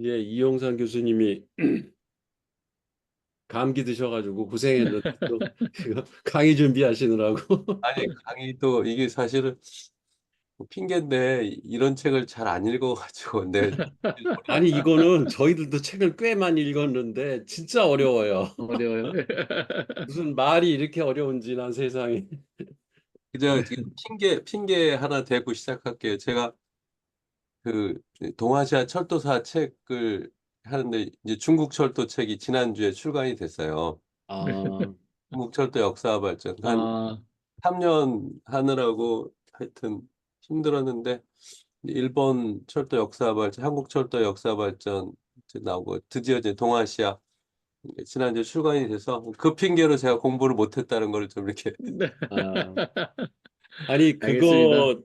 예, 이용상 교수님이 감기 드셔가지고 고생했는데 또 이거 강의 준비하시느라고. 아니, 강의도 이게 사실은 뭐 핑계인데 이런 책을 잘 안 읽어가지고 내 아니, 이거는 저희들도 책을 꽤 많이 읽었는데 진짜 어려워요. 어려워요. 무슨 말이 이렇게 어려운지 난 세상에. 그저 지금 핑계 하나 대고 시작할게요. 제가 그 동아시아 철도사 책을 하는데 이제 중국 철도 책이 지난주에 출간이 됐어요. 아, 중국 철도 역사 발전 한 아, 3년 하느라고 하여튼 힘들었는데 일본 철도 역사 발전, 한국 철도 역사 발전 이제 나오고 드디어 이제 동아시아 지난주에 출간이 돼서 그 핑계로 제가 공부를 못했다는 걸 좀 이렇게 네. 아, 아니 알겠습니다. 그거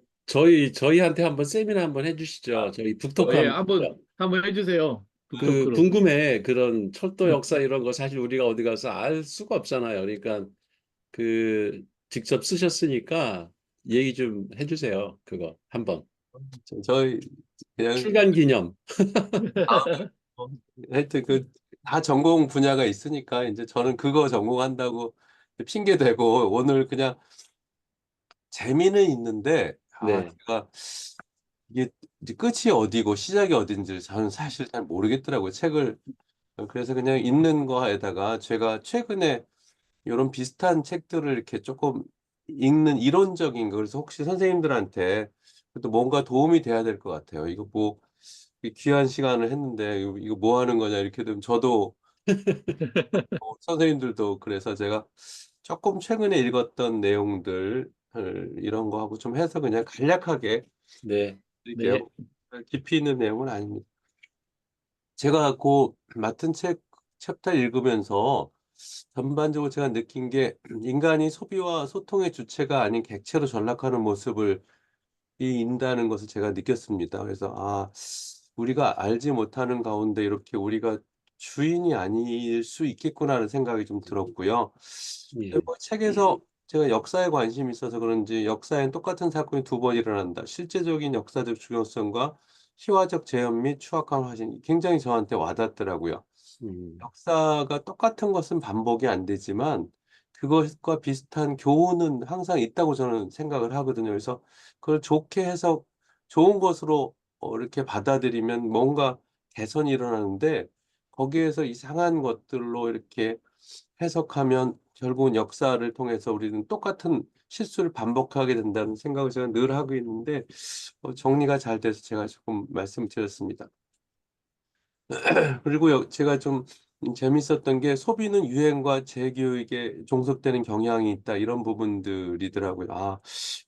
저희한테 한번 세미나 한번 해주시죠. 저희 예, 북토크하면 한번 해주세요. 그 북토크로. 궁금해. 그런 철도 역사 이런 거 사실 우리가 어디 가서 알 수가 없잖아요. 그러니까 그 직접 쓰셨으니까 얘기 좀 해주세요. 그거 한번 저희 그냥 출간 기념. 어, 하여튼 그 다 전공 분야가 있으니까 이제 저는 그거 전공한다고 핑계 대고 오늘 그냥 재미는 있는데 네, 제가 이게 이제 끝이 어디고 시작이 어딘지를 저는 사실 잘 모르겠더라고요. 책을 그래서 그냥 읽는 거에다가 제가 최근에 이런 비슷한 책들을 이렇게 조금 읽는 이론적인 거 그래서 혹시 선생님들한테 또 뭔가 도움이 돼야 될 것 같아요. 이거 뭐 이 귀한 시간을 했는데 이거 뭐 하는 거냐 이렇게 되면 저도 선생님들도 그래서 제가 조금 최근에 읽었던 내용들 이런 거 하고 좀 해서 그냥 간략하게 네, 네. 드릴게요. 깊이 있는 내용은 아닙니다. 제가 그 맡은 책 챕터 읽으면서 전반적으로 제가 느낀 게 인간이 소비와 소통의 주체가 아닌 객체로 전락하는 모습을 인다는 것을 제가 느꼈습니다. 그래서 우리가 알지 못하는 가운데 이렇게 우리가 주인이 아닐 수 있겠구나라는 생각이 좀 들었고요. 예, 그리고 책에서 제가 역사에 관심이 있어서 그런지 역사엔 똑같은 사건이 두 번 일어난다. 실제적인 역사적 중요성과 희화적 재현 및 추악한 화신 굉장히 저한테 와닿더라고요. 음, 역사가 똑같은 것은 반복이 안 되지만 그것과 비슷한 교훈은 항상 있다고 저는 생각을 하거든요. 그래서 그걸 좋게 해서 좋은 것으로 이렇게 받아들이면 뭔가 개선이 일어나는데 거기에서 이상한 것들로 이렇게 해석하면 결국은 역사를 통해서 우리는 똑같은 실수를 반복하게 된다는 생각을 제가 늘 하고 있는데 정리가 잘 돼서 제가 조금 말씀드렸습니다. 그리고 제가 좀 재밌었던 게 소비는 유행과 재교육에 종속되는 경향이 있다 이런 부분들이더라고요.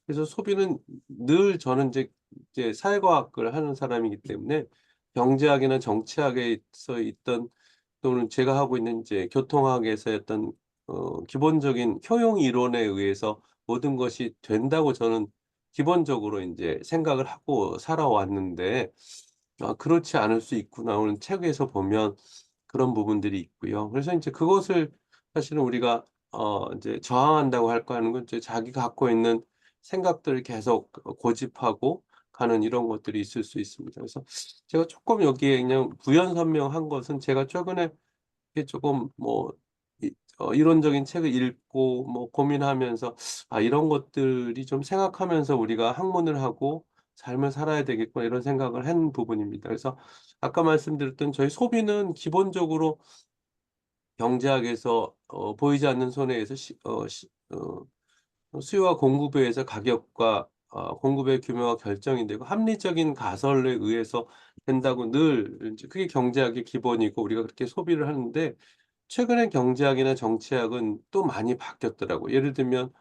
그래서 소비는 늘 저는 이제 사회과학을 하는 사람이기 때문에 경제학이나 정치학에서 있던 또는 제가 하고 있는 이제 교통학에서의 어떤 기본적인 효용 이론에 의해서 모든 것이 된다고 저는 기본적으로 이제 생각을 하고 살아왔는데 그렇지 않을 수 있구나. 오늘 책에서 보면 그런 부분들이 있고요. 그래서 이제 그것을 사실은 우리가 이제 저항한다고 할까 하는 건 이제 자기가 갖고 있는 생각들을 계속 고집하고 가는 이런 것들이 있을 수 있습니다. 그래서 제가 조금 여기에 그냥 부연 설명한 것은 제가 최근에 이게 조금 뭐 이론적인 책을 읽고 뭐 고민하면서 이런 것들이 좀 생각하면서 우리가 학문을 하고 삶을 살아야 되겠구나 이런 생각을 한 부분입니다. 그래서 아까 말씀드렸던 저희 소비는 기본적으로 경제학에서 보이지 않는 손에 의해서 수요와 공급에 의해서 가격과 공급의 규모가 결정이 되고 합리적인 가설에 의해서 된다고 늘 이제 그게 경제학의 기본이고 우리가 그렇게 소비를 하는데 최근에 경제학이나 정치학은 또 많이 바뀌었더라고요. 예를 들면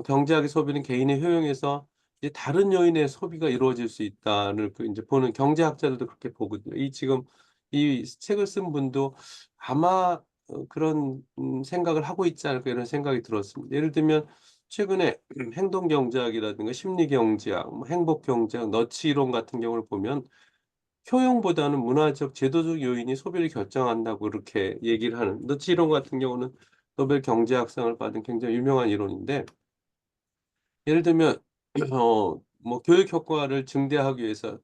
경제학의 소비는 개인의 효용에서 이제 다른 요인의 소비가 이루어질 수 있다는 그 이제 보는 경제학자들도 그렇게 보거든요. 이 지금 이 책을 쓴 분도 아마 그런 생각을 하고 있지 않을까 이런 생각이 들었습니다. 예를 들면 최근에 행동 경제학이라든가 심리 경제학, 뭐 행복 경제학, 너치 이론 같은 경우를 보면 효용보다는 문화적, 제도적 요인이 소비를 결정한다고 그렇게 얘기를 하는 너치 이론 같은 경우는 노벨 경제학상을 받은 굉장히 유명한 이론인데 예를 들면 뭐 교육 효과를 증대하기 위해서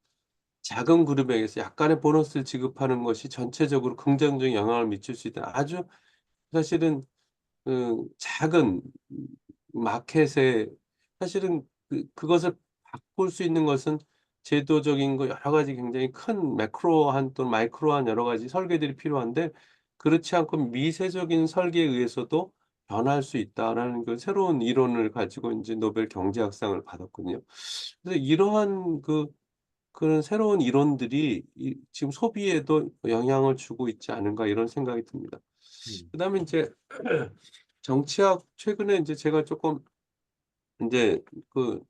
작은 그룹에게서 약간의 보너스를 지급하는 것이 전체적으로 긍정적인 영향을 미칠 수 있다. 아주 사실은 작은 마켓에 사실은 그것을 바꿀 수 있는 것은 제도적인 거 여러 가지 굉장히 큰 매크로한 또는 마이크로한 여러 가지 설계들이 필요한데 그렇지 않고 미세적인 설계에 의해서도 변할 수 있다라는 그 새로운 이론을 가지고 인제 노벨 경제학상을 받았거든요. 그래서 이러한 그런 새로운 이론들이 지금 소비에도 영향을 주고 있지 않은가 이런 생각이 듭니다. 음, 그다음에 인제 정치학 최근에 인제 제가 쪼끔 인제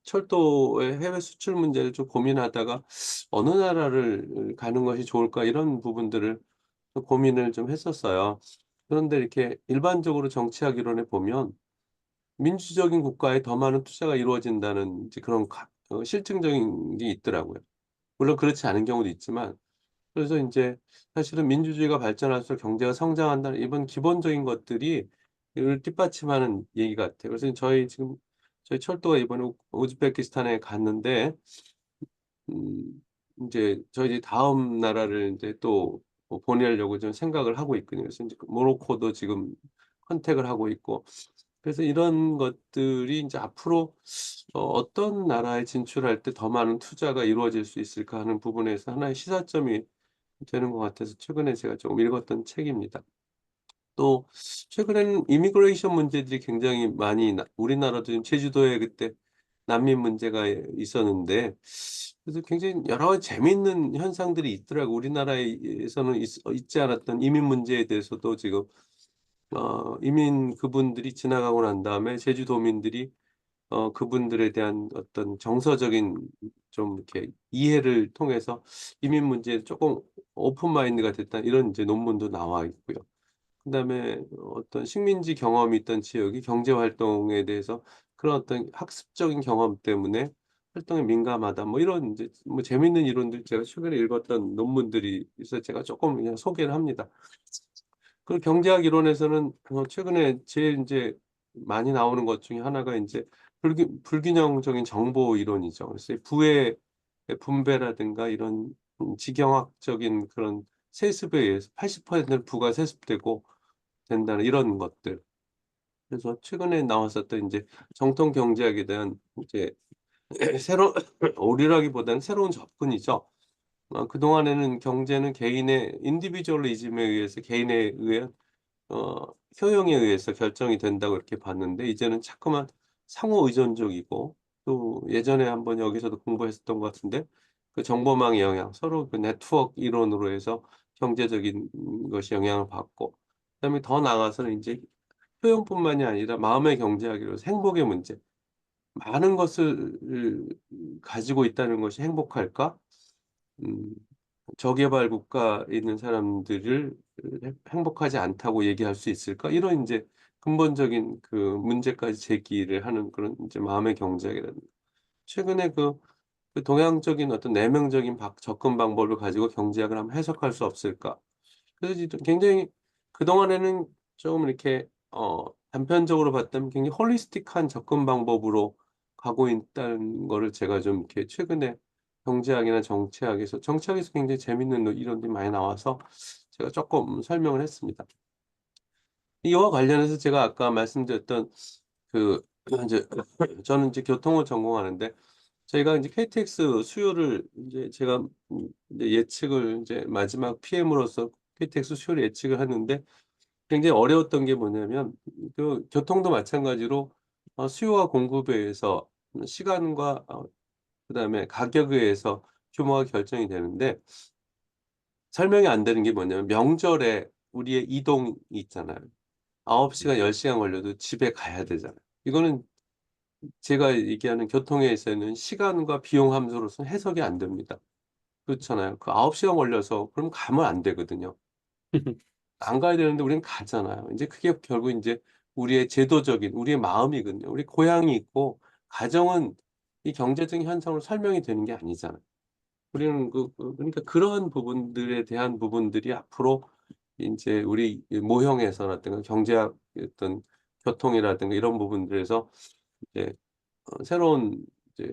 철도의 해외 수출 문제를 좀 고민하다가 '어느 나라를 가는 것이 좋을까?' 이런 부분들을 좀 고민을 좀 했었어요. 그런데 이렇게 일반적으로 정치학 이론에 보면 민주적인 국가에 더 많은 투자가 이루어진다는 이제 그런 실증적인 게 있더라고요. 물론 그렇지 않은 경우도 있지만 그래서 인제 사실은 민주주의가 발전할수록 경제가 성장한다는 이런 기본적인 것들이 이를 뒷받침하는 얘기 같아요. 그래서 저희 철도가 이번에 우즈베키스탄에 갔는데 인제 저희 다음 나라를 인제 또 보내려고 좀 생각을 하고 있거든요. 그래서 인제 모로코도 지금 컨택을 하고 있고 그래서 이런 것들이 인제 앞으로 어떤 나라에 진출할 때 더 많은 투자가 이루어질 수 있을까 하는 부분에서 하나의 시사점이 되는 것 같아서 최근에 제가 조금 읽었던 책입니다. 또 최근에는 이미그레이션 문제들이 굉장히 많이 우리나라도 지금 제주도에 그때 난민 문제가 있었는데 그래서 굉장히 여러 가지 재미있는 현상들이 있더라고요. 우리나라에서는 있지 않았던 이민 문제에 대해서도 지금 이민 그분들이 지나가고 난 다음에 제주도민들이 그분들에 대한 어떤 정서적인 좀 이렇게 이해를 통해서 이민 문제에 쪼끔 오픈 마인드가 됐다 이런 이제 논문도 나와 있고요. 그다음에 어떤 식민지 경험이 있던 지역이 경제 활동에 대해서 그런 어떤 학습적인 경험 때문에 활동에 민감하다. 뭐 이런 인제 뭐 재밌는 이론들 제가 최근에 읽었던 논문들이 있어서 제가 쪼끔 그냥 소개를 합니다. 경제학 이론에서는 최근에 제일 인제 많이 나오는 것 중에 하나가 인제 불균형적인 정보 이론이죠. 그래서 이 부의 분배라든가 이런 지경학적인 그런 세습에 의해서 80%는 부가 세습되고 된다는 이런 것들. 그래서 최근에 나왔었던 인제 정통 경제학에 대한 이제 새로 오류라기보다는 새로운 접근이죠. 그동안에는 경제는 개인의 인디비주얼리즘에 의해서 개인에 의한 어 효용에 의해서 결정이 된다고 이렇게 봤는데 이제는 자꾸만 상호 의존적이고 또 예전에 한번 여기서도 공부했었던 것 같은데 정보망의 영향 서로 네트워크 이론으로 해서 경제적인 것이 영향을 받고 그다음에 더 나아가서는 인제 효용뿐만이 아니라 마음의 경제학이라고 해서 행복의 문제. '많은 것을 가지고 있다는 것이 행복할까?' 음 저개발 국가에 있는 사람들을 행복하지 않다고 얘기할 수 있을까? 이런 인제 근본적인 문제까지 제기를 하는 그런 인제 마음의 경제학이라는 최근에 동양적인 어떤 내면적인 접근 방법을 가지고 경제학을 한번 해석할 수 없을까? 그래서 이제 굉장히 그동안에는 좀 이렇게 단편적으로 봤다면 굉장히 홀리스틱한 접근 방법으로 가고 있다는 거를 제가 좀 이렇게 최근에 경제학이나 정치학에서 굉장히 재밌는 이론들이 많이 나와서 제가 쪼끔 설명을 했습니다. 이와 관련해서 제가 아까 말씀드렸던 그 인제 저는 인제 교통을 전공하는데 저희가 인제 KTX 수요를 인제 제가 인제 예측을 인제 마지막 PM으로서 KTX 수요를 예측을 하는데 굉장히 어려웠던 게 뭐냐면 교통도 마찬가지로 수요와 공급에 의해서 시간과 그다음에 가격에 의해서 규모가 결정이 되는데 설명이 안 되는 게 뭐냐면 명절에 우리의 이동이 있잖아요. 9 시간 10 시간 걸려도 집에 가야 되잖아요. 이거는 제가 얘기하는 교통에 있어서는 시간과 비용 함수로서는 해석이 안 됩니다. 그렇잖아요. 9 시간 걸려서 그럼 가면 안 되거든요. 안 가야 되는데 우리는 가잖아요. 인제 그게 결국 인제 우리의 제도적인 우리의 마음이거든요. 우리 고향이 있고 가정은 이 경제적인 현상으로 설명이 되는 게 아니잖아요. 우리는 그러니까 그런 부분들에 대한 부분들이 앞으로 인제 우리 이 모형에서라든가 경제학 어떤 교통이라든가 이런 부분들에서 이제 새로운 이제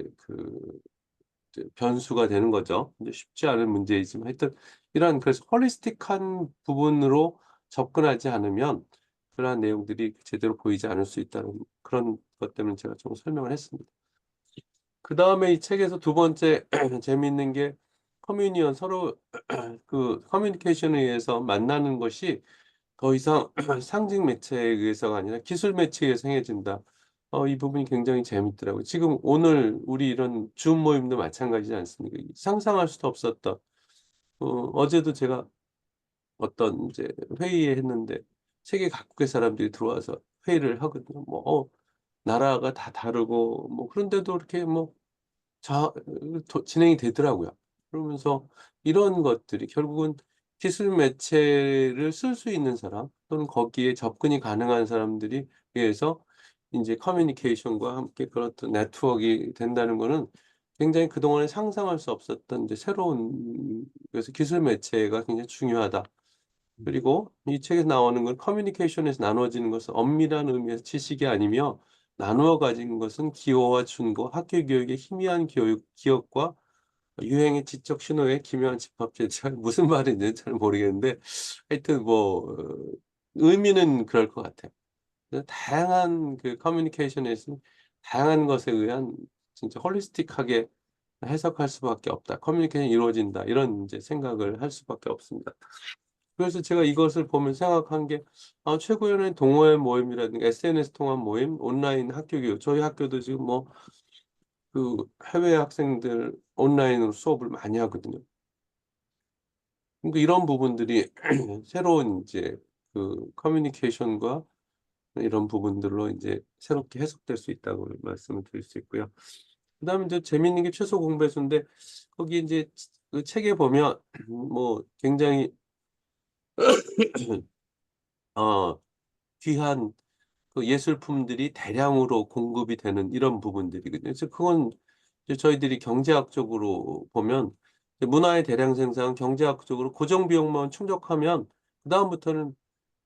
변수가 되는 거죠. 이제 쉽지 않은 문제이지만 하여튼 이러한 그래서 홀리스틱한 부분으로 접근하지 않으면 그러한 내용들이 제대로 보이지 않을 수 있다는 그런 것 때문에 제가 좀 설명을 했습니다. 그다음에 이 책에서 두 번째 재미있는 게 커뮤니언 서로 그 커뮤니케이션에 의해서 만나는 것이 더 이상 상징 매체에 의해서가 아니라 기술 매체에 의해서 행해진다. 이 부분이 굉장히 재밌더라고요. 지금 오늘 우리 이런 줌 모임도 마찬가지지 않습니까? 상상할 수도 없었던 어제도 제가 어떤 이제 회의에 했는데 세계 각국의 사람들이 들어와서 회의를 하거든요. 뭐 나라가 다 다르고 뭐 그런데도 이렇게 뭐 자 진행이 되더라고요. 그러면서 이런 것들이 결국은 기술 매체를 쓸 수 있는 사람 또는 거기에 접근이 가능한 사람들이 의해서 인제 커뮤니케이션과 함께 그런 어떤 네트워크가 된다는 거는 굉장히 그동안에 상상할 수 없었던 이제 새로운 그래서 '기술 매체가 굉장히 중요하다.' 그리고 이 책에서 나오는 건 커뮤니케이션에서 나누어지는 것은 엄밀한 의미에서 지식이 아니며 나누어 가진 것은 기호와 준거, 학교 교육의 희미한 교육 기억과 유행의 지적 신호의 기묘한 집합체 잘 무슨 말인지는 잘 모르겠는데 하여튼 뭐 의미는 그럴 것 같아요. 그래서 다양한 그 커뮤니케이션에서 다양한 것에 의한 진짜 홀리스틱하게 해석할 수밖에 없다. '커뮤니케이션이 이루어진다.' 이런 인제 생각을 할 수밖에 없습니다. 그래서 제가 이것을 보면서 생각한 게 최고위원회 동호회 모임이라든가 SNS 통한 모임, 온라인 학교 교육 저희 학교도 지금 뭐 그 해외 학생들 온라인으로 수업을 많이 하거든요. 그러니까 이런 부분들이 새로운 인제 그 커뮤니케이션과 이런 부분들로 인제 새롭게 해석될 수 있다고 말씀을 드릴 수 있고요. 그다음에 인제 재미있는 게 최소 공배수인데 거기 인제 그 책에 보면 뭐 굉장히 어 귀한 그 예술품들이 대량으로 공급이 되는 이런 부분들이거든요. 그래서 그건 이제 저희들이 경제학적으로 보면 이제 문화의 대량 생산 경제학적으로 고정 비용만 충족하면 그다음부터는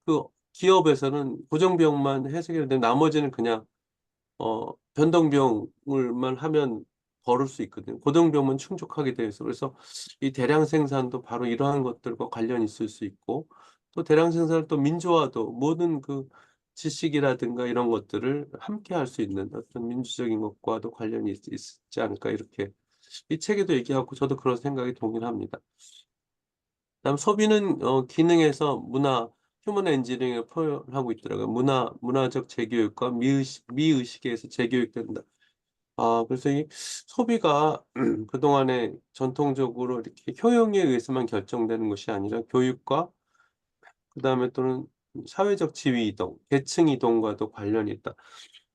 그 기업에서는 고정 비용만 해서 해결되면 나머지는 그냥 변동 비용을만 하면 벌을 수 있거든요. 고정 비용만 충족하게 되어 있어 그래서 이 대량 생산도 바로 이러한 것들과 관련이 있을 수 있고 또 대량 생산을 또 민주화도 모든 그 지식이라든가 이런 것들을 함께 할 수 있는 어떤 민주적인 것과도 관련이 있지 않을까 이렇게 이 책에도 얘기하고 저도 그런 생각에 동의를 합니다. 그다음 소비는 기능에서 문화 휴먼 엔지니어링을 표현하고 있더라고요. 문화적 재교육과 미의식에서 재교육된다. 그래서 이 소비가 그동안에 전통적으로 이렇게 효용에 의해서만 결정되는 것이 아니라 교육과 그다음에 또는 사회적 지위 이동, 계층 이동과도 관련이 있다.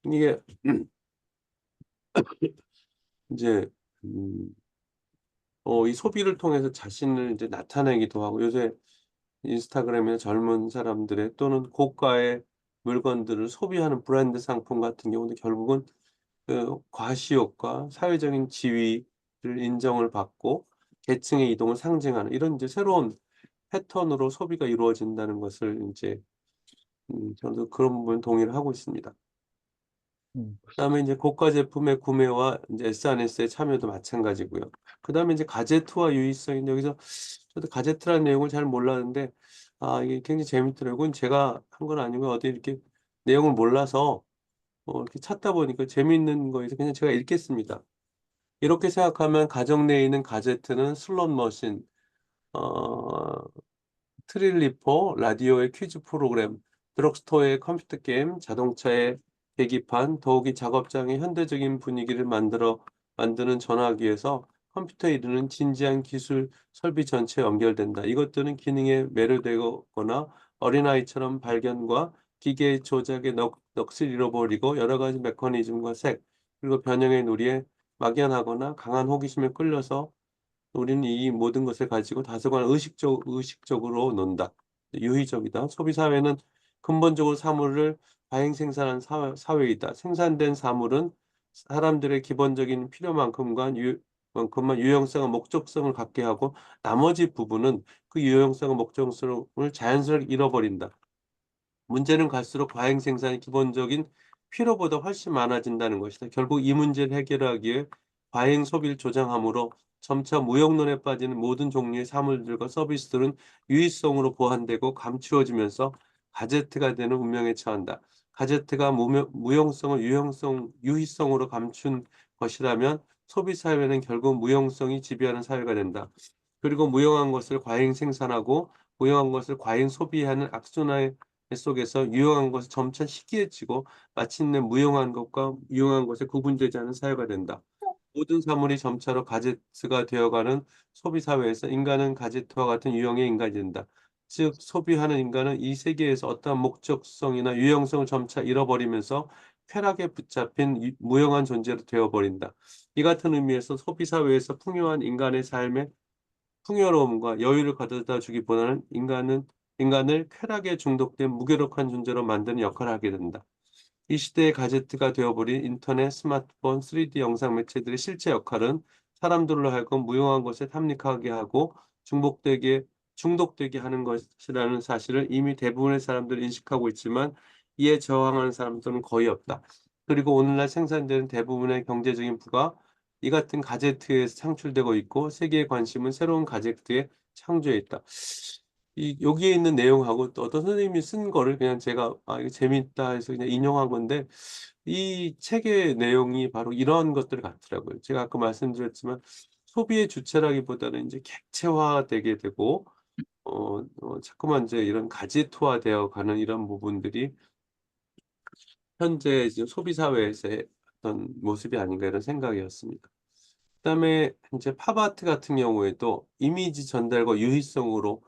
이게 인제 음 이 소비를 통해서 자신을 이제 나타내기도 하고 요새 인스타그램에 젊은 사람들의 또는 고가의 물건들을 소비하는 브랜드 상품 같은 경우도 결국은 그 과시욕과 사회적인 지위를 인정을 받고 계층의 이동을 상징하는 이런 이제 새로운 패턴으로 소비가 이루어진다는 것을 인제 저도 그런 부분에 동의를 하고 있습니다. 음. 그다음에 인제 고가 제품의 구매와 인제 SNS의 참여도 마찬가지고요. 그다음에 인제 가제트와 유의성인데 여기서 저도 가제트라는 내용을 잘 몰랐는데 이게 굉장히 재밌더라고요. 이건 제가 한 건 아니고 어디 이렇게 내용을 몰라서 이렇게 찾다 보니까 재미있는 거여서 그냥 제가 읽겠습니다. 이렇게 생각하면 가정 내에 있는 가제트는 슬롯 머신, 어 트릴리포, 라디오의 퀴즈 프로그램, 드럭스토어의 컴퓨터 게임, 자동차의 계기판, 더욱이 작업장의 현대적인 분위기를 만드는 전화기에서 컴퓨터에 이르는 진지한 기술 설비 전체에 연결된다. 이것들은 기능에 매료되거나 어린아이처럼 발견과 기계 조작의 넋을 잃어버리고 여러 가지 메커니즘과 색, 그리고 변형의 놀이에 막연하거나 강한 호기심에 끌려서 우리는 이 모든 것을 가지고 다소간 의식적으로 논다. 유의적이다. 소비 사회는 근본적으로 사물을 과잉 생산하는 사회이다. 생산된 사물은 사람들의 기본적인 필요만큼만 유용성과 목적성을 갖게 하고 나머지 부분은 그 유용성과 목적성을 자연스럽게 잃어버린다. 문제는 갈수록 과잉 생산이 기본적인 필요보다 훨씬 많아진다는 것이다. 결국 이 문제를 해결하기 위해 과잉 소비를 조장하므로 점차 무형론에 빠지는 모든 종류의 사물들과 서비스들은 유의성으로 보완되고 감추어지면서 가제트가 되는 운명에 처한다. 가제트가 무용성을 유희성으로 감춘 것이라면 소비 사회는 결국 무용성이 지배하는 사회가 된다. 그리고 무용한 것을 과잉 생산하고 무용한 것을 과잉 소비하는 악순환 속에서 유용한 것은 점차 희귀해지고 마침내 무용한 것과 유용한 것에 구분되지 않은 사회가 된다. 모든 사물이 점차로 가제트가 되어가는 소비 사회에서 인간은 가제트와 같은 유형의 인간이 된다. 즉 소비하는 인간은 이 세계에서 어떠한 목적성이나 유형성을 점차 잃어버리면서 쾌락에 붙잡힌 무용한 존재로 되어버린다. 이 같은 의미에서 소비 사회에서 풍요한 인간의 삶에 풍요로움과 여유를 가져다 주기보다는 인간을 쾌락에 중독된 무기력한 존재로 만드는 역할을 하게 된다. 이 시대의 가제트가 되어버린 인터넷, 스마트폰, 3D 영상 매체들의 실제 역할은 사람들로 하여금 무용한 것에 탐닉하게 하고 중독되게 하는 것이라는 사실을 이미 대부분의 사람들이 인식하고 있지만 이에 저항하는 사람들은 거의 없다. 그리고 오늘날 생산되는 대부분의 경제적인 부가 이 같은 가제트에서 창출되고 있고 세계의 관심은 새로운 가제트에 창조해 있다. 여기에 있는 내용하고 또 어떤 선생님이 쓴 거를 그냥 제가 이거 재밌다 해서 그냥 인용한 건데 이 책의 내용이 바로 이런 것들 같더라고요. 제가 아까 말씀드렸지만 소비의 주체라기보다는 이제 객체화되게 되고 자꾸만 이제 이런 가지토화되어 가는 이런 부분들이 현재 이제 소비 사회에서의 어떤 모습이 아닌가 이런 생각이었습니다. 그다음에 이제 팝아트 같은 경우에도 이미지 전달과 유희성으로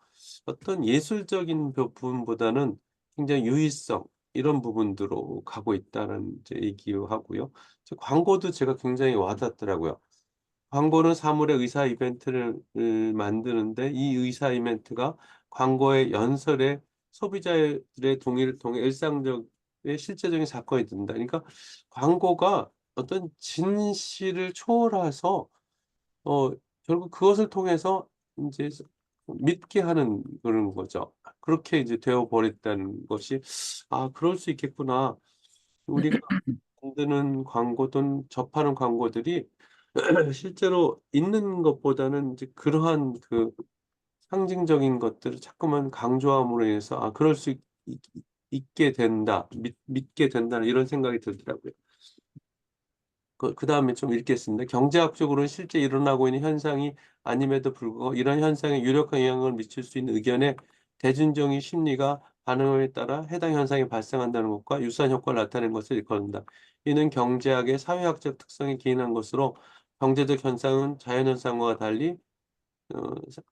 어떤 예술적인 부분보다는 굉장히 유희성 이런 부분으로 가고 있다는 이제 얘기하고요. 광고도 제가 굉장히 와닿더라고요. 광고는 사물의 의사 이벤트를 만드는데 이 의사 이벤트가 광고의 연설에 소비자들의 동의를 통해 일상적의 실제적인 사건이 된다. 그러니까 광고가 어떤 진실을 초월해서 어 결국 그것을 통해서 인제 믿게 하는 그런 거죠. 그렇게 이제 되어 버렸다는 것이 '아 그럴 수 있겠구나.' 우리가 만드는 광고든 접하는 광고들이 실제로 있는 것보다는 이제 그러한 그 상징적인 것들을 자꾸만 강조함으로 인해서 '아 그럴 수 있게 된다. 믿게 된다.' 이런 생각이 들더라고요. 그다음에 좀 읽겠습니다. 경제학적으로는 실제 일어나고 있는 현상이 아님에도 불구하고 이런 현상에 유력한 영향을 미칠 수 있는 의견에 대중적인 심리가 반응에 따라 해당 현상이 발생한다는 것과 유사한 효과를 나타내는 것을 일컫는다. 이는 경제학의 사회학적 특성에 기인한 것으로 경제적 현상은 자연현상과 달리 어 사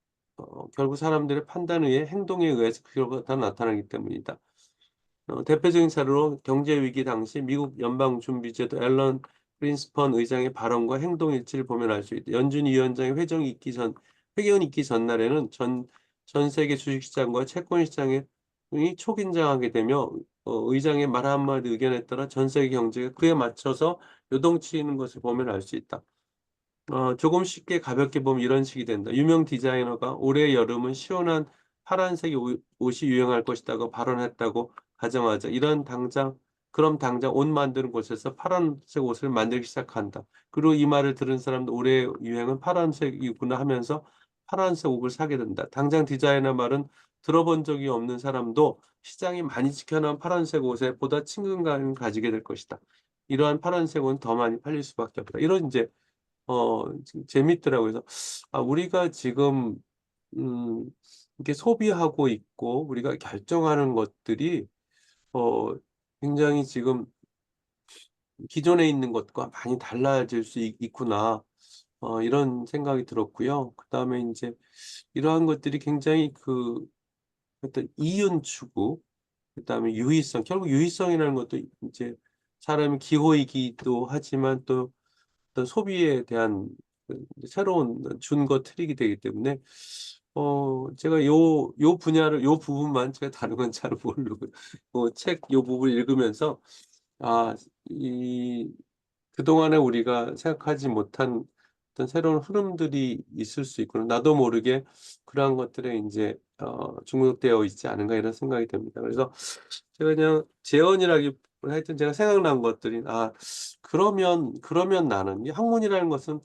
결국 사람들의 판단에 의해 행동에 의해서 그 결과가 나타나기 때문이다. 대표적인 사례로 경제 위기 당시 미국 연방준비제도 앨런 그린스펀 의장의 발언과 행동 일치를 보면 알 수 있다. 연준 위원장의 회견이 있기 전날에는 전 세계 주식시장과 채권 시장이 초긴장하게 되며 의장의 말 한마디 의견에 따라 전 세계 경제가 그에 맞춰서 요동치는 것을 보면 알 수 있다. 조금 쉽게 가볍게 보면 이런 식이 된다. 유명 디자이너가 올해 여름은 시원한 파란색 옷이 유행할 것이라고 발언했다고 가정하자. 그럼 당장 옷 만드는 곳에서 파란색 옷을 만들기 시작한다. 그리고 이 말을 들은 사람도 올해 유행은 파란색이구나 하면서 파란색 옷을 사게 된다. 당장 디자이너 말은 들어본 적이 없는 사람도 시장이 많이 지켜난 파란색 옷에 보다 친근감을 가지게 될 것이다. 이러한 파란색 옷은 더 많이 팔릴 수밖에 없다. 이런 이제 재밌더라고요. 그래서 우리가 지금 음 이렇게 소비하고 있고 우리가 결정하는 것들이 어 굉장히 지금 기존에 있는 것과 많이 달라질 수 있구나. 이런 생각이 들었고요. 그다음에 인제 이러한 것들이 굉장히 어떤 이윤 추구 그다음에 유의성 결국 유의성이라는 것도 인제 사람의 기호이기도 하지만 또 어떤 소비에 대한 새로운 준거 트릭이 되기 때문에 제가 요 분야를 요 부분만 제가 다른 건 잘 모르고 책 요 부분을 읽으면서 아 이 그동안에 우리가 생각하지 못한 어떤 새로운 흐름들이 있을 수 있구나. 나도 모르게 그러한 것들에 인제 중독되어 있지 않은가 이런 생각이 듭니다. 그래서 제가 그냥 재현이라기 하여튼 제가 생각난 것들이 그러면 나는 이 학문이라는 것은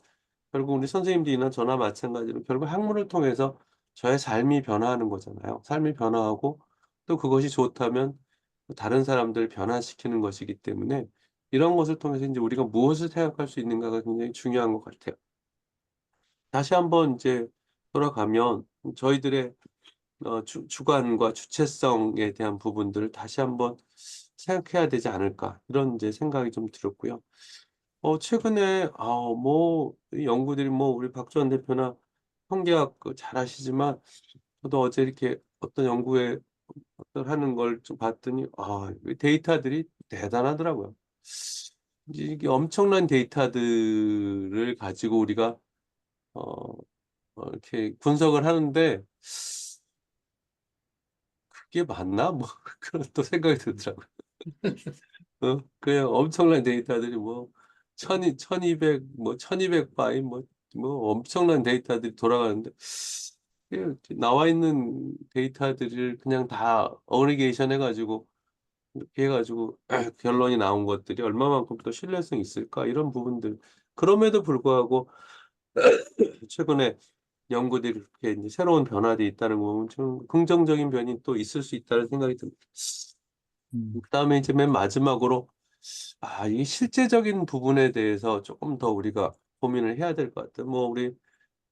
결국 우리 선생님들이나 저나 마찬가지로 결국 학문을 통해서 저의 삶이 변화하는 거잖아요. 삶이 변화하고 또 그것이 좋다면 다른 사람들을 변화시키는 것이기 때문에 이런 것을 통해서 인제 우리가 무엇을 생각할 수 있는가가 굉장히 중요한 것 같아요. 다시 한번 이제 돌아가면 저희들의 주관과 주체성에 대한 부분들을 다시 한번 생각해야 되지 않을까 이런 이제 생각이 좀 들었고요. 최근에 이 연구들이 우리 박지원 대표나 통계학 잘 아시지만 저도 어제 이렇게 어떤 연구에 어떤 하는 걸 좀 봤더니 이 데이터들이 대단하더라고요. 이게 엄청난 데이터들을 가지고 우리가 어 이렇게 분석을 하는데 '그게 맞나?' 그런 또 생각이 들더라고요. 그냥 엄청난 데이터들이 1200 1200 바이 엄청난 데이터들이 돌아가는데 이렇게 나와 있는 데이터들을 그냥 다 어그리게이션 해 가지고 이렇게 해 가지고 결론이 나온 것들이 '얼마만큼 또 신뢰성이 있을까?' 이런 부분들. 그럼에도 불구하고 최근에 연구들이 그렇게 인제 새로운 변화들이 있다는 거 보면 좀 긍정적인 면이 또 있을 수 있다는 생각이 듭니다. 음. 그다음에 이제 맨 마지막으로 이 실제적인 부분에 대해서 쪼끔 더 우리가 고민을 해야 될 것 같아요. 우리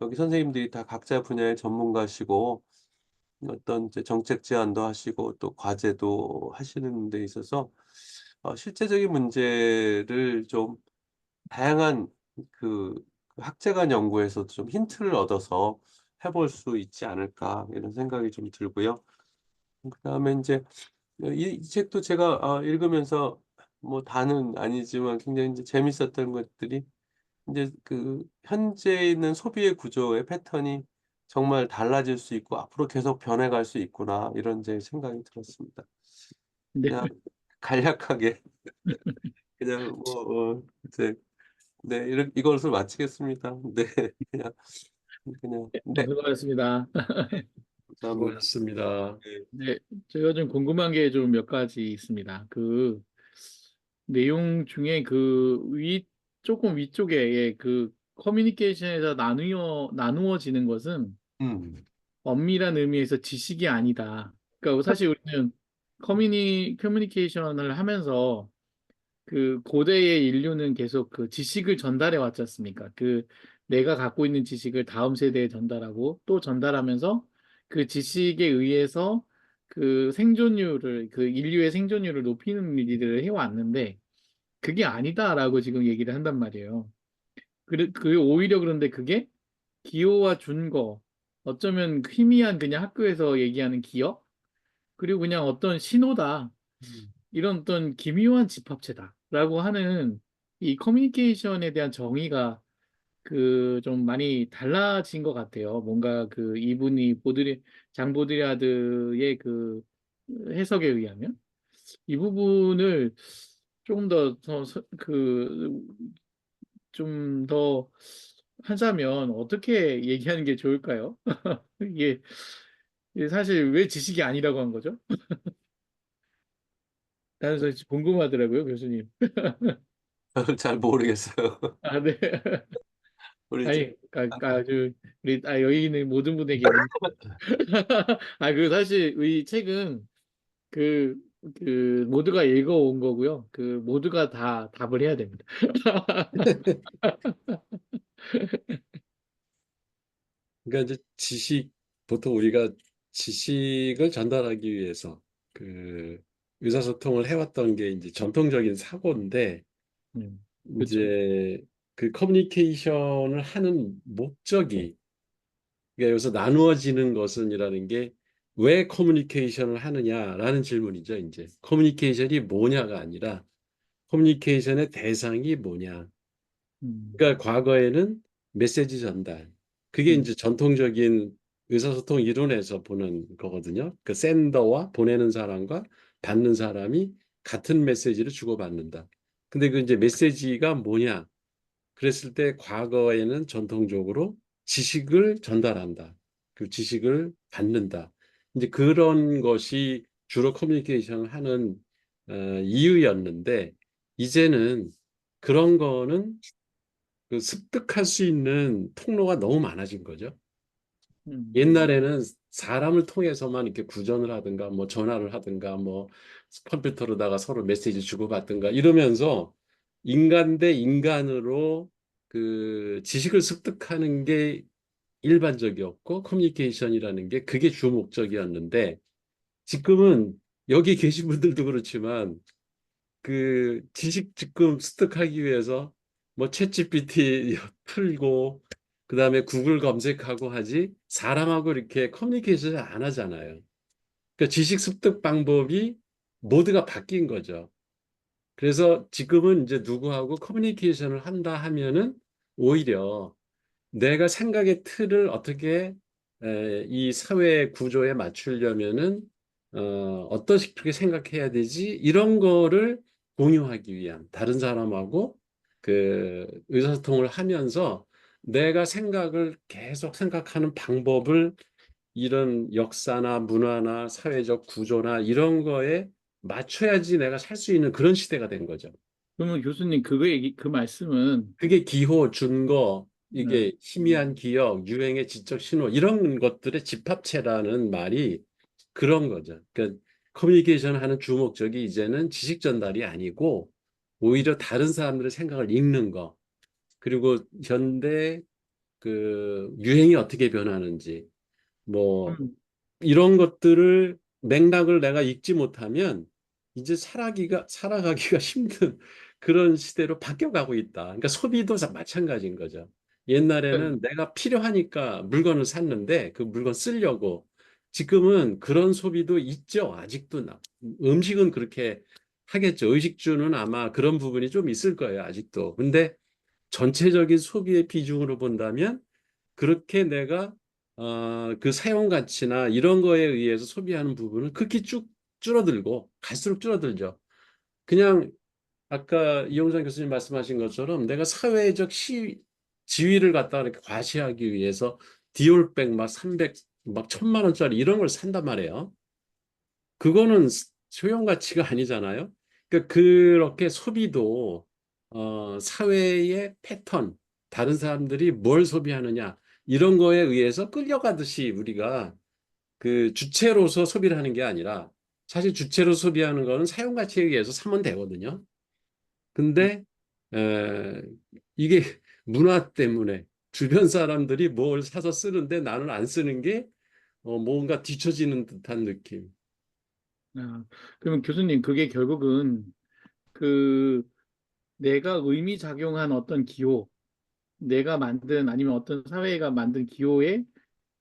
여기 선생님들이 다 각자 분야의 전문가시고 어떤 이제 정책 제안도 하시고 또 과제도 하시는 데 있어서 실제적인 문제를 좀 다양한 그 학제 간 연구에서도 좀 힌트를 얻어서 해볼 수 있지 않을까 이런 생각이 좀 들고요. 그다음에 인제 이 책도 제가 읽으면서 다는 아니지만 굉장히 인제 재밌었던 것들이 인제 현재 있는 소비의 구조의 패턴이 정말 달라질 수 있고 '앞으로 계속 변해갈 수 있구나.' 이런 이제 생각이 들었습니다. 네. 그냥 간략하게 그냥 이제 네 이것으로 마치겠습니다. 네. 그냥 네. 수고하셨습니다. 감사합니다. 수고하셨습니다. 네. 네, 제가 좀 궁금한 게 좀 몇 가지 있습니다. 그 내용 중에 조금 위쪽에 커뮤니케이션에서 나누어지는 것은 음. 엄밀한 의미에서 지식이 아니다. 그러니까 사실 우리는 커뮤니케이션을 하면서 그 고대의 인류는 계속 그 지식을 전달해 왔지 않습니까? 내가 갖고 있는 지식을 다음 세대에 전달하고 또 전달하면서 그 지식에 의해서 그 인류의 생존율을 높이는 일들을 해왔는데 그게 아니다라고 지금 얘기를 한단 말이에요. 오히려 그런데 그게 기호와 준거, 어쩌면 희미한 그냥 학교에서 얘기하는 기억, 그리고 그냥 어떤 신호다. 음. 이런 어떤 기묘한 집합체다라고 하는 이 커뮤니케이션에 대한 정의가 좀 많이 달라진 것 같아요. 뭔가 이분이 장 보드리아드의 해석에 의하면 이 부분을 조금 좀 더 하자면 어떻게 얘기하는 게 좋을까요? 이게 이게 사실 왜 지식이 아니라고 한 거죠? 나는 사실 궁금하더라고요, 교수님. 저는 잘 모르겠어요. 아, 네. 우리 이제 아니, 여기 있는 모든 분에게 사실 이 책은 그, 모두가 읽어온 거고요. 모두가 다 답을 해야 됩니다. 그러니까 이제 보통 우리가 지식을 전달하기 위해서 그 의사소통을 해왔던 게 이제 전통적인 사고인데, 그렇죠. 이제 그 커뮤니케이션을 하는 목적이, 그러니까 여기서 나누어지는 것은이라는 게 왜 커뮤니케이션을 하느냐라는 질문이죠. 이제 커뮤니케이션이 뭐냐가 아니라 커뮤니케이션의 대상이 뭐냐. 음, 그러니까 과거에는 메시지 전달. 그게 음, 이제 전통적인 의사소통 이론에서 보는 거거든요. 그 센더와 보내는 사람과 받는 사람이 같은 메시지를 주고받는다. 근데 그 이제 메시지가 뭐냐? 그랬을 때 과거에는 전통적으로 지식을 전달한다. 그 지식을 받는다. 이제 그런 것이 주로 커뮤니케이션을 하는 이유였는데 이제는 그런 거는 그 습득할 수 있는 통로가 너무 많아진 거죠. 음, 옛날에는 사람을 통해서만 이렇게 구전을 하든가 뭐 전화를 하든가 뭐 컴퓨터로다가 서로 메시지 주고받든가 이러면서 인간 대 인간으로 그 지식을 습득하는 게 일반적이었고 커뮤니케이션이라는 게 그게 주 목적이었는데 지금은 여기 계신 분들도 그렇지만 그 지식 지금 습득하기 위해서 뭐 챗GPT 틀고 그다음에 구글 검색하고 하지 사람하고 이렇게 커뮤니케이션을 안 하잖아요. 그러니까 지식 습득 방법이 모두가 바뀐 거죠. 그래서 지금은 이제 누구하고 커뮤니케이션을 한다 하면은 오히려 내가 생각의 틀을 어떻게 이 사회 구조에 맞추려면은 어떻게 생각해야 되지? 이런 거를 공유하기 위한 다른 사람하고 그 의사소통을 하면서 내가 생각을 계속 생각하는 방법을 이런 역사나 문화나 사회적 구조나 이런 거에 맞춰야지 내가 살 수 있는 그런 시대가 된 거죠. 그러면 교수님 그 말씀은 그게 기호, 준거, 네, 이게 희미한 기억, 유행의 지적 신호 이런 것들의 집합체라는 말이 그런 거죠. 그러니까 커뮤니케이션 하는 주 목적이 이제는 지식 전달이 아니고 오히려 다른 사람들의 생각을 읽는 거. 그리고 현대 그 유행이 어떻게 변하는지 뭐 음, 이런 것들을 맥락을 내가 읽지 못하면 이제 살아가기가 힘든 그런 시대로 바뀌어가고 있다. 그러니까 소비도 마찬가지인 거죠. 옛날에는 내가 필요하니까 물건을 샀는데 그 물건 쓰려고 지금은 그런 소비도 있죠. 아직도 음식은 그렇게 하겠죠. 의식주는 아마 그런 부분이 좀 있을 거예요. 아직도. 근데 전체적인 소비의 비중으로 본다면 그렇게 내가 그 사용 가치나 이런 거에 의해서 소비하는 부분은 극히 쭉 줄어들고 갈수록 줄어들죠. 그냥 아까 이용산 교수님 말씀하신 것처럼 내가 사회적 지위를 갖다가 이렇게 과시하기 위해서 디올백 막 300, 막 1,000만 원짜리 이런 걸 산단 말이에요. 그거는 소용 가치가 아니잖아요. 그러니까 그렇게 소비도 사회의 패턴, 다른 사람들이 뭘 소비하느냐 이런 거에 의해서 끌려가듯이 우리가 그 주체로서 소비를 하는 게 아니라 사실 주체로 소비하는 거는 사용 가치에 의해서 사면 되거든요. 근데 에, 이게 문화 때문에 주변 사람들이 뭘 사서 쓰는데 나는 안 쓰는 게 뭔가 뒤처지는 듯한 느낌. 아, 그러면 교수님 그게 결국은 그 내가 의미작용한 어떤 기호, 내가 만든 아니면 어떤 사회가 만든 기호에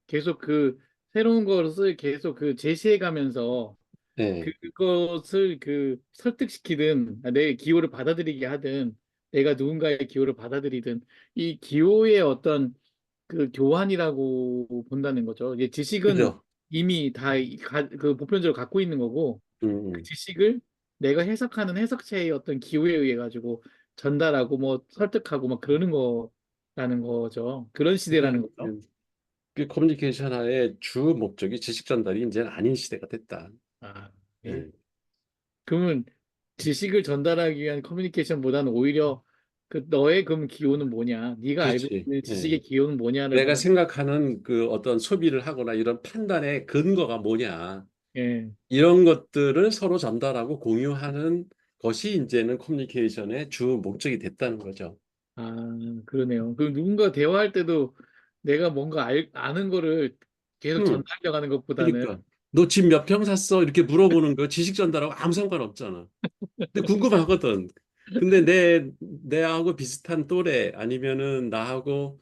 계속 그 새로운 것을 계속 그 제시해 가면서 네. 그것을 그 설득시키든 내 기호를 받아들이게 하든 내가 누군가의 기호를 받아들이든 이 기호의 어떤 그 교환이라고 본다는 거죠. 이게 지식은 그죠? 이미 그 보편적으로 갖고 있는 거고 음, 그 음. 지식을 내가 해석하는 해석체의 어떤 기호에 의해 가지고 전달하고 뭐 설득하고 막 그러는 거라는 거죠. 그런 시대라는 그냥 거죠. 그 커뮤니케이션 하나의 주 목적이 지식 전달이 이제는 아닌 시대가 됐다. 아, 예. 예. 그러면 지식을 전달하기 위한 커뮤니케이션보다는 오히려 그 너의 그럼 기호는 뭐냐? 네가 알고 그렇지. 있는 예. 지식의 기호는 뭐냐를 내가 보다. 생각하는 그 어떤 소비를 하거나 이런 판단의 근거가 뭐냐. 예. 이런 것들을 서로 전달하고 공유하는 것이 이제는 커뮤니케이션의 주 목적이 됐다는 거죠. 아, 그러네요. 그럼 누군가 대화할 때도 내가 뭔가 아는 거를 계속 음, 전달해 가는 것보다는 그러니까 너 집 몇 평 샀어? 이렇게 물어보는 거 지식 전달하고 아무 상관없잖아. 근데 궁금하거든. 근데 내하고 비슷한 또래 아니면은 나하고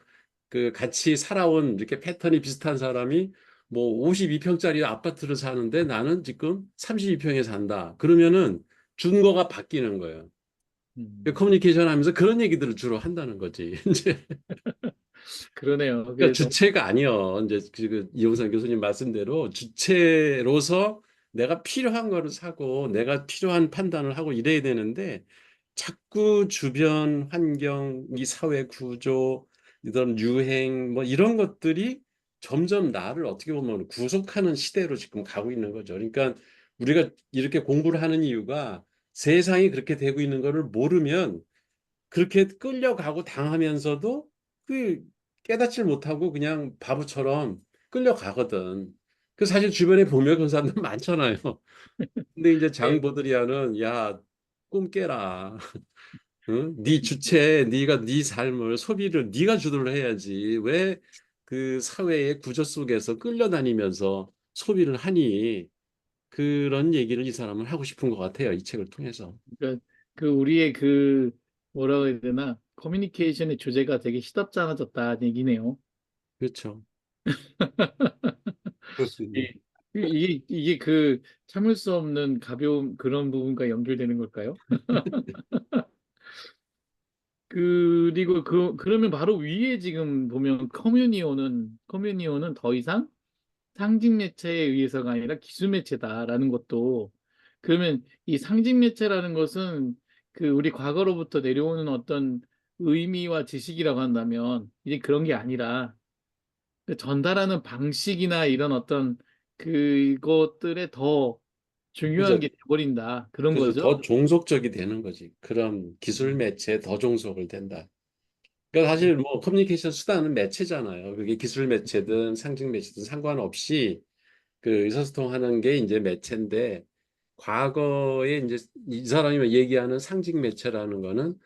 그 같이 살아온 이렇게 패턴이 비슷한 사람이 뭐 52평짜리 아파트를 사는데 나는 지금 32평에 산다. 그러면은 준거가 바뀌는 거예요. 음, 커뮤니케이션 하면서 그런 얘기들을 주로 한다는 거지. 이제 그러네요. 그러니까 그래서 주체가 아니요. 이제 그 이용선 교수님 말씀대로 주체로서 내가 필요한 거를 사고 내가 필요한 판단을 하고 이래야 되는데 자꾸 주변 환경, 이 사회 구조, 이런 유행 뭐 이런 것들이 점점 나를 어떻게 보면 구속하는 시대로 지금 가고 있는 거죠. 그러니까 우리가 이렇게 공부를 하는 이유가 세상이 그렇게 되고 있는 거를 모르면 그렇게 끌려가고 당하면서도 그 깨닫질 못하고 그냥 바보처럼 끌려가거든. 그 사실 주변에 보면 그런 사람들 많잖아요. 근데 이제 네, 장보드리아는 야, 꿈 깨라. 응? 네 주체, 네가 네 삶을 소비를 네가 주도를 해야지. 왜 그 사회의 구조 속에서 끌려다니면서 소비를 하니? 그런 얘기를 이 사람은 하고 싶은 것 같아요. 이 책을 통해서. 그러니까 그 우리의 그 뭐라고 해야 되나 커뮤니케이션의 주제가 되게 시덥잖아졌다는 얘기네요. 그렇죠. 그렇습니다. 이게 그 참을 수 없는 가벼움 그런 부분과 연결되는 걸까요? 그리고 그러면 바로 위에 지금 보면 커뮤니오는 더 이상 상징 매체에 의해서가 아니라 기술 매체다라는 것도 그러면 이 상징 매체라는 것은 그 우리 과거로부터 내려오는 어떤 의미와 지식이라고 한다면 이제 그런 게 아니라 그 전달하는 방식이나 이런 어떤 그것들에 더 중요한 그죠. 게 돼버린다 그런 그죠. 거죠. 더 종속적이 되는 거지. 그런 기술 음, 매체에 더 종속을 된다. 그러니까 음, 사실 뭐 커뮤니케이션 수단은 매체잖아요. 그게 기술 매체든 상징 매체든 상관없이 그 의사소통하는 게 이제 매체인데 과거에 이제 이 사람이 얘기하는 상징 매체라는 거는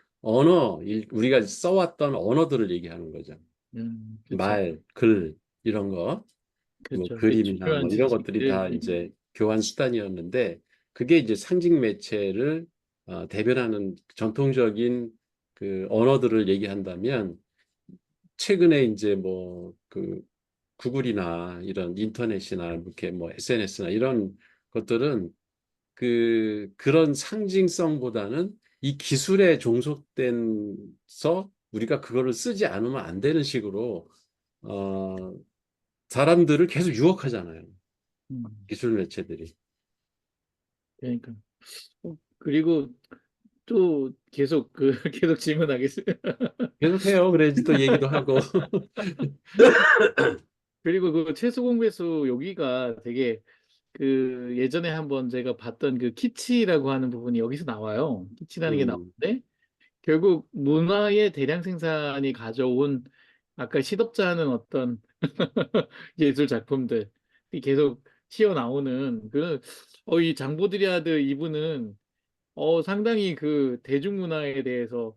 우리가 써왔던 언어들을 얘기하는 거죠. 그렇죠. 말, 글 이런 거. 뭐 그렇죠. 그 그림이나 중요한 뭐 이런 것들이 지식들. 다 이제 교환 수단이었는데 그게 이제 상징 매체를 대변하는 전통적인 그 언어들을 얘기한다면 최근에 이제 뭐 그 구글이나 이런 인터넷이나 이렇게 뭐 SNS나 이런 것들은 그런 상징성보다는 이 기술에 종속된서 우리가 그거를 쓰지 않으면 안 되는 식으로 어 사람들을 계속 유혹하잖아요. 음, 기술 매체들이. 그러니까. 그리고 또 계속 계속 질문하겠습니다. 계속해요. 그래야지 또 얘기도 하고. 그리고 그 최수공배수 여기가 되게 그 예전에 한번 제가 봤던 그 키치라고 하는 부분이 여기서 나와요. 키치라는 게 음, 나오는데 결국 문화의 대량 생산이 가져온 아까 시덥지 않은 어떤 예술 작품들이 계속 튀어나오는 이 장보드리아드 이분은 상당히 그 대중문화에 대해서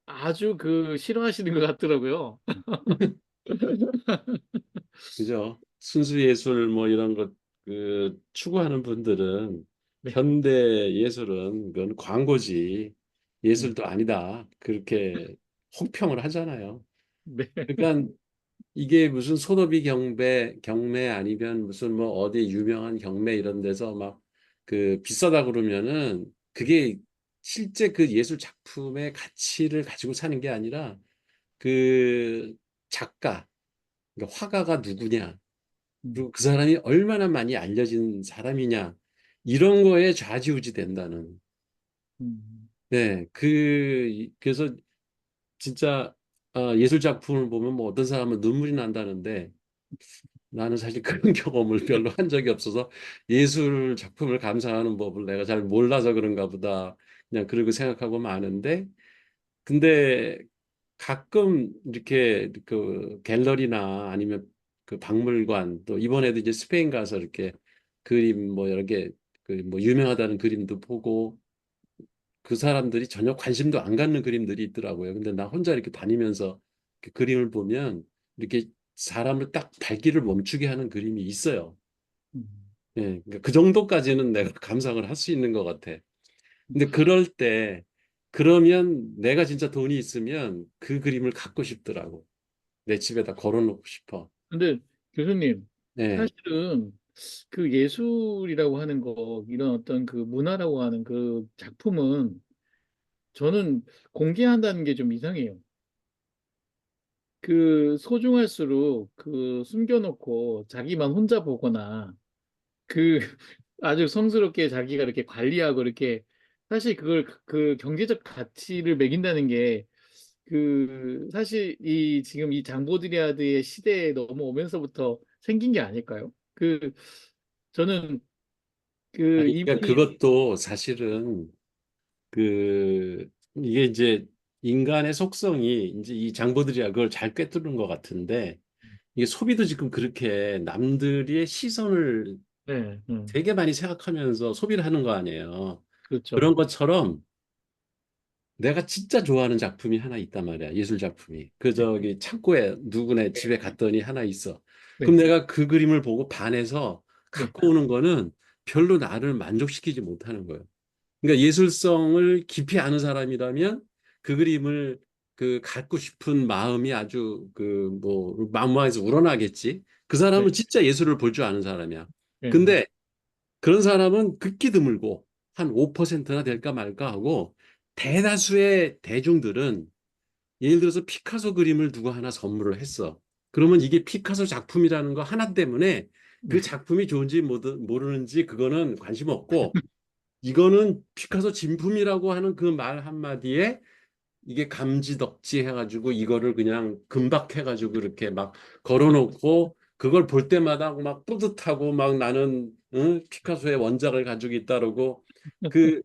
아주 싫어하시는 것 같더라고요. 그죠? 순수 예술 뭐 이런 것 추구하는 분들은 네, 현대 예술은 그건 광고지 네, 예술도 아니다. 그렇게 혹평을 하잖아요. 네, 그러니까 이게 무슨 소도비 경매 아니면 무슨 뭐 어디 유명한 경매 이런 데서 막 그 비싸다 그러면은 그게 실제 그 예술 작품의 가치를 가지고 사는 게 아니라 그 작가, 그러니까 화가가 누구냐, 음, 그리고 그 사람이 얼마나 많이 알려진 사람이냐, 이런 거에 좌지우지 된다는. 음, 네, 그래서 진짜 예술 작품을 보면 뭐 어떤 사람은 눈물이 난다는데 나는 사실 그런 경험을 별로 한 적이 없어서 예술 작품을 감상하는 법을 내가 잘 몰라서 그런가 보다. 그냥 그러고 생각하고 마는데, 근데 가끔 이렇게 그 갤러리나 아니면 그 박물관 또 이번에도 이제 스페인 가서 이렇게 그림 뭐 여러 개 그 뭐 유명하다는 그림도 보고 그 사람들이 전혀 관심도 안 갖는 그림들이 있더라고요. 근데 나 혼자 이렇게 다니면서 그 그림을 보면 이렇게 사람을 딱 발길을 멈추게 하는 그림이 있어요. 음, 예, 그러니까 그 정도까지는 내가 감상을 할 수 있는 것 같아. 음. 근데 그럴 때, 그러면 내가 진짜 돈이 있으면 그 그림을 갖고 싶더라고. 내 집에다 걸어놓고 싶어. 근데 교수님, 네, 사실은 그 예술이라고 하는 거, 이런 어떤 그 문화라고 하는 그 작품은 저는 공개한다는 게 좀 이상해요. 소중할수록 숨겨놓고 자기만 혼자 보거나 그 아주 성스럽게 자기가 이렇게 관리하고 이렇게 사실 그걸 경제적 가치를 매긴다는 게 사실 지금 이 장보드리아드의 시대에 넘어오면서부터 생긴 게 아닐까요? 저는 그 아니, 그러니까 이분이 그것도 사실은 이게 이제 인간의 속성이 이제 이 장보들이야 그걸 잘 꿰뚫은 것 같은데 이게 소비도 지금 그렇게 남들의 시선을 네, 되게 많이 생각하면서 소비를 하는 거 아니에요. 그렇죠. 그런 것처럼 내가 진짜 좋아하는 작품이 하나 있단 말이야. 예술 작품이. 그 저기 창고에 누구네 집에 갔더니 하나 있어. 네, 그럼 내가 그 그림을 보고 반해서 네, 갖고 오는 거는 별로 나를 만족시키지 못하는 거예요. 그러니까 예술성을 깊이 아는 사람이라면 그 그림을 갖고 싶은 마음이 아주 뭐 마음에서 우러나겠지. 그 네, 사람은 진짜 예술을 볼 줄 아는 사람이야. 네, 네, 근데 그런 사람은 극히 드물고 한 5%나 될까 말까 하고 대다수의 대중들은 예를 들어서 피카소 그림을 누구 하나 선물을 했어. 그러면 이게 피카소 작품이라는 거 하나 때문에 그 작품이 좋은지 모르는지 그거는 관심 없고 이거는 피카소 진품이라고 하는 그 말 한마디에 이게 감지덕지 해가지고 이거를 그냥 금박해가지고 이렇게 막 걸어놓고 그걸 볼 때마다 막 뿌듯하고 막 나는 응? 피카소의 원작을 가지고 있다라고 그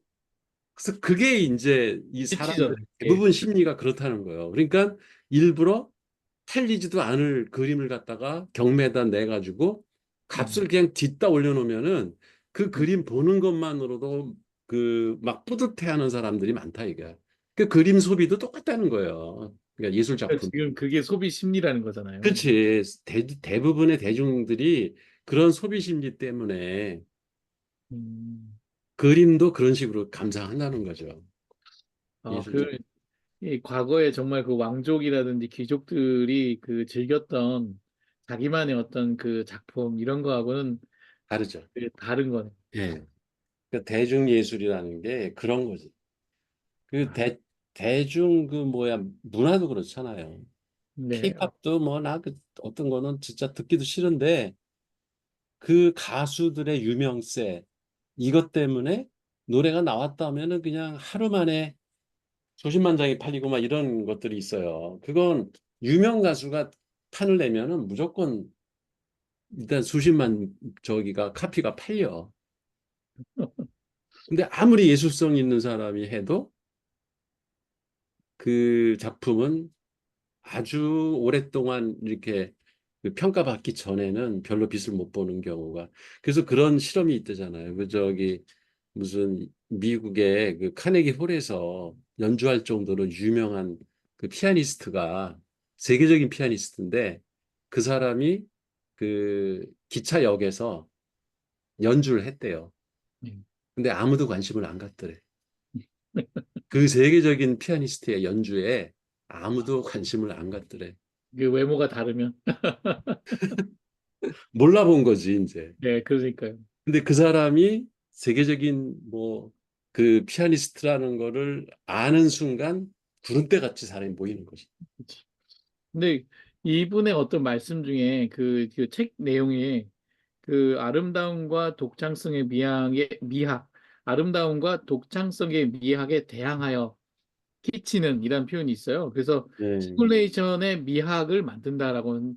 그래서 그게 이제 이 사람들 피치잖아요. 예, 대부분 심리가 그렇다는 거예요. 그러니까 일부러 팔리지도 않을 그림을 갖다가 경매에다 내가지고 값을 음, 그냥 뒷다 올려놓으면은 그 그림 보는 것만으로도 막 뿌듯해하는 사람들이 많다 이게. 그 그림 소비도 똑같다는 거예요. 그러니까 예술 그러니까 작품. 지금 그게 소비 심리라는 거잖아요. 그렇지. 대부분의 대중들이 그런 소비 심리 때문에 음, 그림도 그런 식으로 감상한다는 거죠. 예술 작품. 그, 이 과거에 정말 그 왕족이라든지 귀족들이 그 즐겼던 자기만의 어떤 그 작품 이런 거하고는 다르죠. 되게 다른 거네. 예. 그 대중 예술이라는 게 그런 거지. 그 아, 대중 뭐야 문화도 그렇잖아요. 네, 케이팝도 뭐 나 어떤 거는 진짜 듣기도 싫은데 그 가수들의 유명세 이것 때문에 노래가 나왔다면은 그냥 하루 만에 수십만 장이 팔리고 막 이런 것들이 있어요. 그건 유명 가수가 판을 내면은 무조건 일단 수십만 저기가 카피가 팔려. 근데 아무리 예술성 있는 사람이 해도 그 작품은 아주 오랫동안 이렇게 그 평가받기 전에는 별로 빛을 못 보는 경우가 그래서 그런 실험이 있대잖아요. 그 저기 무슨 미국의 그 카네기 홀에서 연주할 정도로 유명한 그 피아니스트가 세계적인 피아니스트인데 그 사람이 그 기차역에서 연주를 했대요. 네. 근데 아무도 관심을 안 갖더래. 그 세계적인 피아니스트의 연주에 아무도 관심을 안 갖더래. 그 외모가 다르면 몰라본 거지, 이제. 네, 그러니까요. 근데 그 사람이 세계적인 그 피아니스트라는 거를 아는 순간 구름대 같이 사람이 모이는 거지. 그치. 근데 이분의 어떤 말씀 중에 그 책 내용에 그 아름다움과 독창성의 미학, 아름다움과 독창성의 미학에 대항하여 키치는 이란 표현이 있어요. 그래서 네, 시뮬레이션의 미학을 만든다라고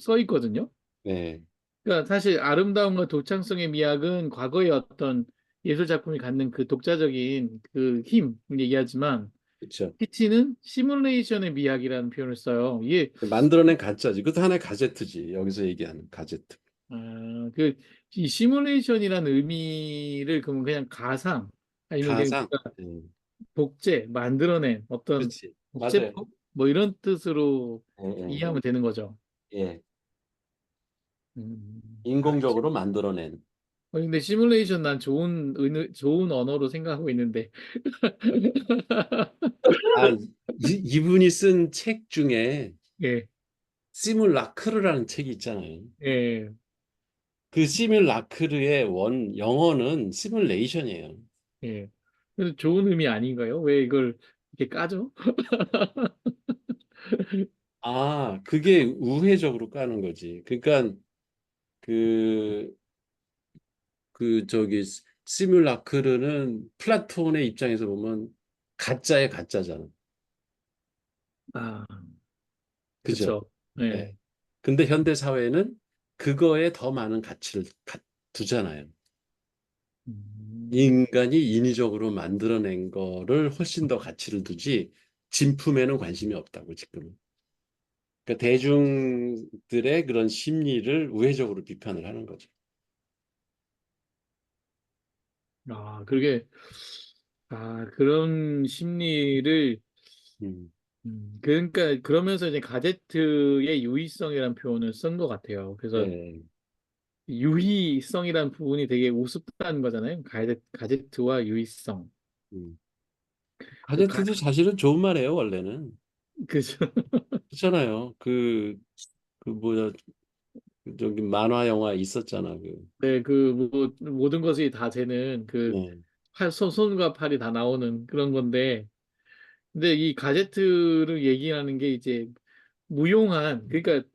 써 있거든요. 네, 그러니까 사실 아름다움과 독창성의 미학은 과거의 어떤 예술 작품이 갖는 그 독자적인 그 힘을 얘기하지만 그렇죠. 키치는 시뮬레이션의 미학이라는 표현을 써요. 이게 만들어낸 가짜지. 그것도 하나의 가제트지. 여기서 얘기하는 가제트. 이 시뮬레이션이라는 의미를 그러면 그냥 가상 아니면 그냥 가상. 내가 복제, 만들어낸 어떤 그렇지. 맞아요. 복제품 뭐 이런 뜻으로 예, 예, 이해하면 되는 거죠. 예. 알겠습니다. 인공적으로 만들어낸. 근데 시뮬레이션 난 좋은 언어로 생각하고 있는데. 아, 이분이 쓴 책 중에 예, 시뮬라크르라는 책이 있잖아요. 예, 그 시뮬라크르의 영어는 시뮬레이션이에요. 예. 그래서 좋은 의미 아닌가요? 왜 이걸 이렇게 까죠? 아, 그게 우회적으로 까는 거지. 그러니까 그, 저기 시뮬라크르는 플라톤의 입장에서 보면 가짜의 가짜잖아. 아, 그죠? 그렇죠. 예. 예. 근데 현대 사회는 그거에 더 많은 가치를 두잖아요. 음. 인간이 인위적으로 만들어낸 거를 훨씬 더 가치를 두지 진품에는 관심이 없다고 지금은. 그러니까 대중들의 그런 심리를 우회적으로 비판을 하는 거죠. 아, 그게, 그런 심리를, 음, 그러니까, 그러면서 이제 가제트의 유의성이라는 표현을 쓴 것 같아요. 그래서 네. 유의성이라는 부분이 되게 우습다는 거잖아요. 가제트와 유의성. 음. 그 가, 가제트도 사실은 좋은 말이에요, 원래는. 그죠. 그렇잖아요. 그 뭐야, 그 저기 만화 영화 있었잖아. 네, 모든 것이 다 되는 네. 손과 팔이 다 나오는 그런 건데, 근데 이 가제트를 얘기하는 게 이제 무용한, 그러니까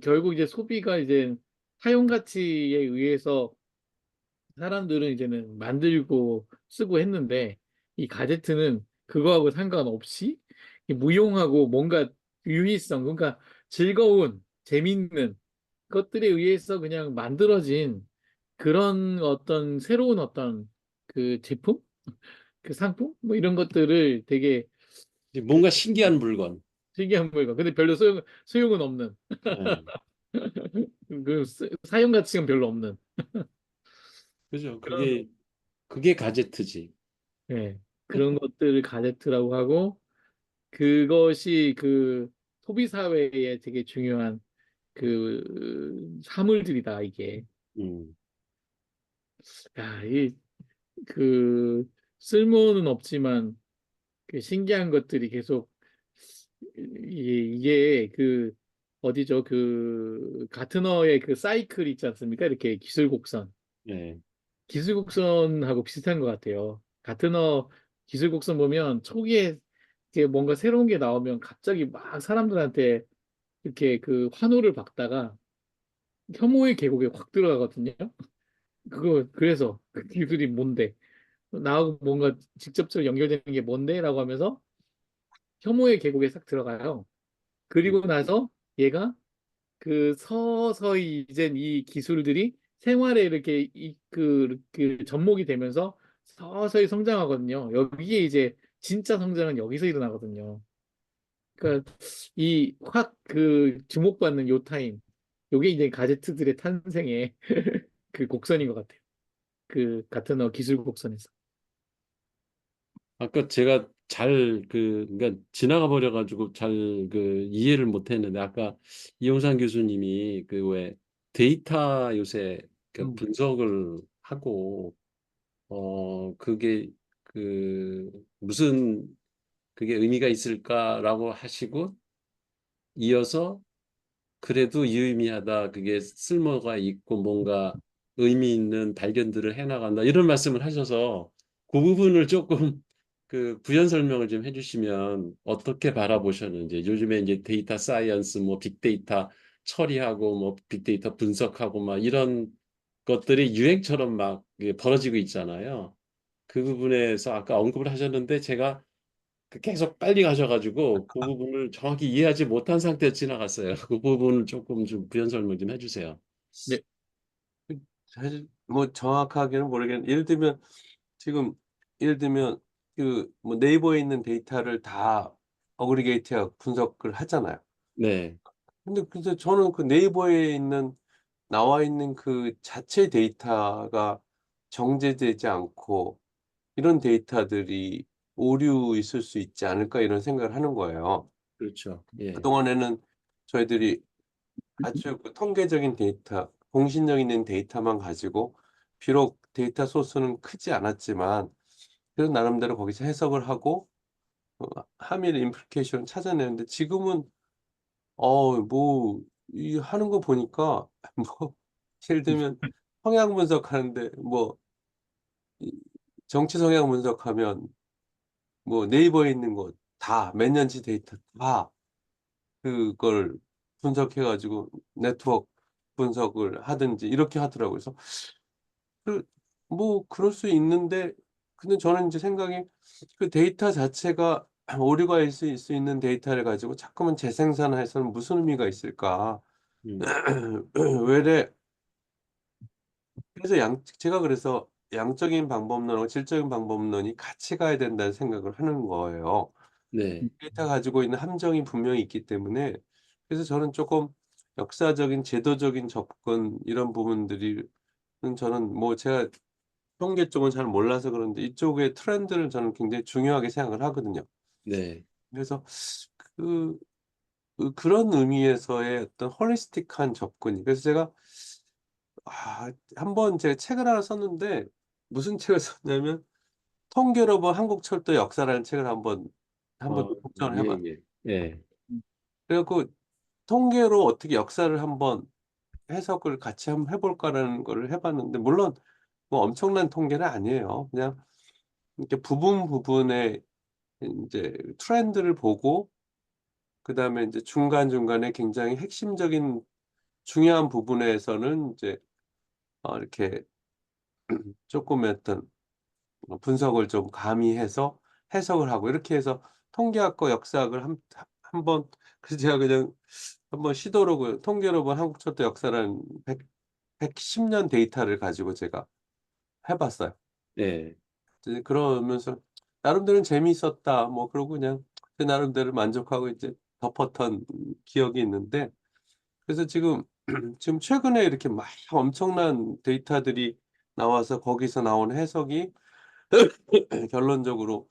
결국 이제 소비가 이제 사용 가치에 의해서 사람들은 이제는 만들고 쓰고 했는데 이 가제트는 그거하고 상관없이 이 무용하고 뭔가 유의성, 그러니까 즐거운, 재밌는 것들에 의해서 그냥 만들어진 그런 어떤 새로운 어떤 그 제품, 그 상품, 뭐 이런 것들을 되게 이제 그 뭔가 신기한 물건. 특이한 물건. 근데 별로 소용은 없는. 네. 사용 가치는 별로 없는. 그죠? 그런, 그게 가제트지. 예, 그런 것들을 가제트라고 하고, 그것이 소비 사회에 되게 중요한 사물들이다, 이게. 음. 야, 쓸모는 없지만, 신기한 것들이 계속, 이게 어디죠? 가트너의 사이클 있지 않습니까? 이렇게 기술 곡선. 네. 기술 곡선하고 비슷한 것 같아요. 가트너 기술 곡선 보면 초기에 이게 뭔가 새로운 게 나오면 갑자기 막 사람들한테 이렇게 환호를 받다가 혐오의 계곡에 확 들어가거든요. 그래서 그 기술이 뭔데? 나하고 뭔가 직접적으로 연결되는 게 뭔데? 라고 하면서 혐오의 계곡에 싹 들어가요. 음. 그리고 나서 얘가 서서히 이젠 이 기술들이 생활에 이렇게 접목이 되면서 서서히 성장하거든요. 여기에 이제 진짜 성장은 여기서 일어나거든요. 그러니까 이 확 주목받는 요 타임, 요게 이제 가제트들의 탄생의 곡선인 것 같아요. 같은 기술 곡선에서. 아까 제가 그러니까 지나가 버려가지고 이해를 못 했는데, 아까 이용상 교수님이 왜 데이터 요새 음. 분석을 하고, 그게 무슨 그게 의미가 있을까라고 하시고, 이어서 그래도 유의미하다. 그게 쓸모가 있고 뭔가 의미 있는 발견들을 해나간다. 이런 말씀을 하셔서 그 부분을 조금 부연 설명을 좀 해주시면 어떻게 바라보셨는지. 요즘에 이제 데이터 사이언스, 뭐 빅데이터 처리하고 뭐 빅데이터 분석하고 막 이런 것들이 유행처럼 막 이게 벌어지고 있잖아요. 그 부분에서 아까 언급을 하셨는데 제가 계속 빨리 가셔가지고 그 부분을 정확히 이해하지 못한 상태에서 지나갔어요. 그 부분을 조금 좀 부연 설명 좀 해주세요. 네, 사실 뭐 정확하게는 모르겠는데 지금 예를 들면 뭐 네이버에 있는 데이터를 다 어그리게이트하고 분석을 하잖아요. 네, 근데 그래서 저는 그 네이버에 나와 있는 그 자체 데이터가 정제되지 않고 이런 데이터들이 오류 있을 수 있지 않을까 이런 생각을 하는 거예요. 그렇죠. 예, 그동안에는 저희들이 아주 통계적인 데이터, 공신력 있는 데이터만 가지고 비록 데이터 소스는 크지 않았지만 그런 나름대로 거기서 해석을 하고 함일 임플리케이션을 찾아내는데 지금은 뭐 이 하는 거 보니까 뭐 예를 들면 성향 분석하는데 뭐 이 정치 성향 분석하면 뭐 네이버에 있는 거 다 몇 년치 데이터 다 그걸 분석해 가지고 네트워크 분석을 하든지 이렇게 하더라고요. 그래서 그 뭐 그럴 수 있는데 근데 저는 인제 생각이 그 데이터 자체가 오류가 있을 수 있는 데이터를 가지고 자꾸만 재생산해서는 무슨 의미가 있을까? 음, 왜래 그래서 제가 그래서 양적인 방법론하고 질적인 방법론이 같이 가야 된다는 생각을 하는 거예요. 네, 데이터 가지고 있는 함정이 분명히 있기 때문에. 그래서 저는 쪼끔 역사적인 제도적인 접근 이런 부분들이 저는 뭐 제가 통계 쪽은 잘 몰라서 그런데 이쪽의 트렌드를 저는 굉장히 중요하게 생각을 하거든요. 네, 그래서 그 그런 의미에서의 어떤 홀리스틱한 접근. 그래서 제가 번 제가 책을 하나 썼는데 무슨 책을 썼냐면 통계로 본 한국철도 역사라는 책을 한번 어, 독점을 해 예, 봤어요. 예, 예, 음. 그래 갖고 통계로 어떻게 역사를 한번 해석을 같이 한번 해 볼까라는 거를 해 봤는데, 물론 뭐 엄청난 통계는 아니에요. 그냥 이렇게 부분 부분의 인제 트렌드를 보고 그다음에 인제 중간중간에 굉장히 핵심적인 중요한 부분에서는 이제 이렇게 쪼끔의 어떤 분석을 좀 가미해서 해석을 하고 이렇게 해서 통계학과 역사학을 한번, 그래서 제가 그냥 한번 시도로 통계로 본 한국철도 역사라는 110년 데이터를 가지고 제가 해 봤어요. 예, 이제 그러면서 나름대로는 재미있었다 뭐 그러고 그냥 제 나름대로 만족하고 이제 덮었던 기억이 있는데, 그래서 지금 지금 최근에 이렇게 막 엄청난 데이터들이 나와서 거기서 나온 해석이 결론적으로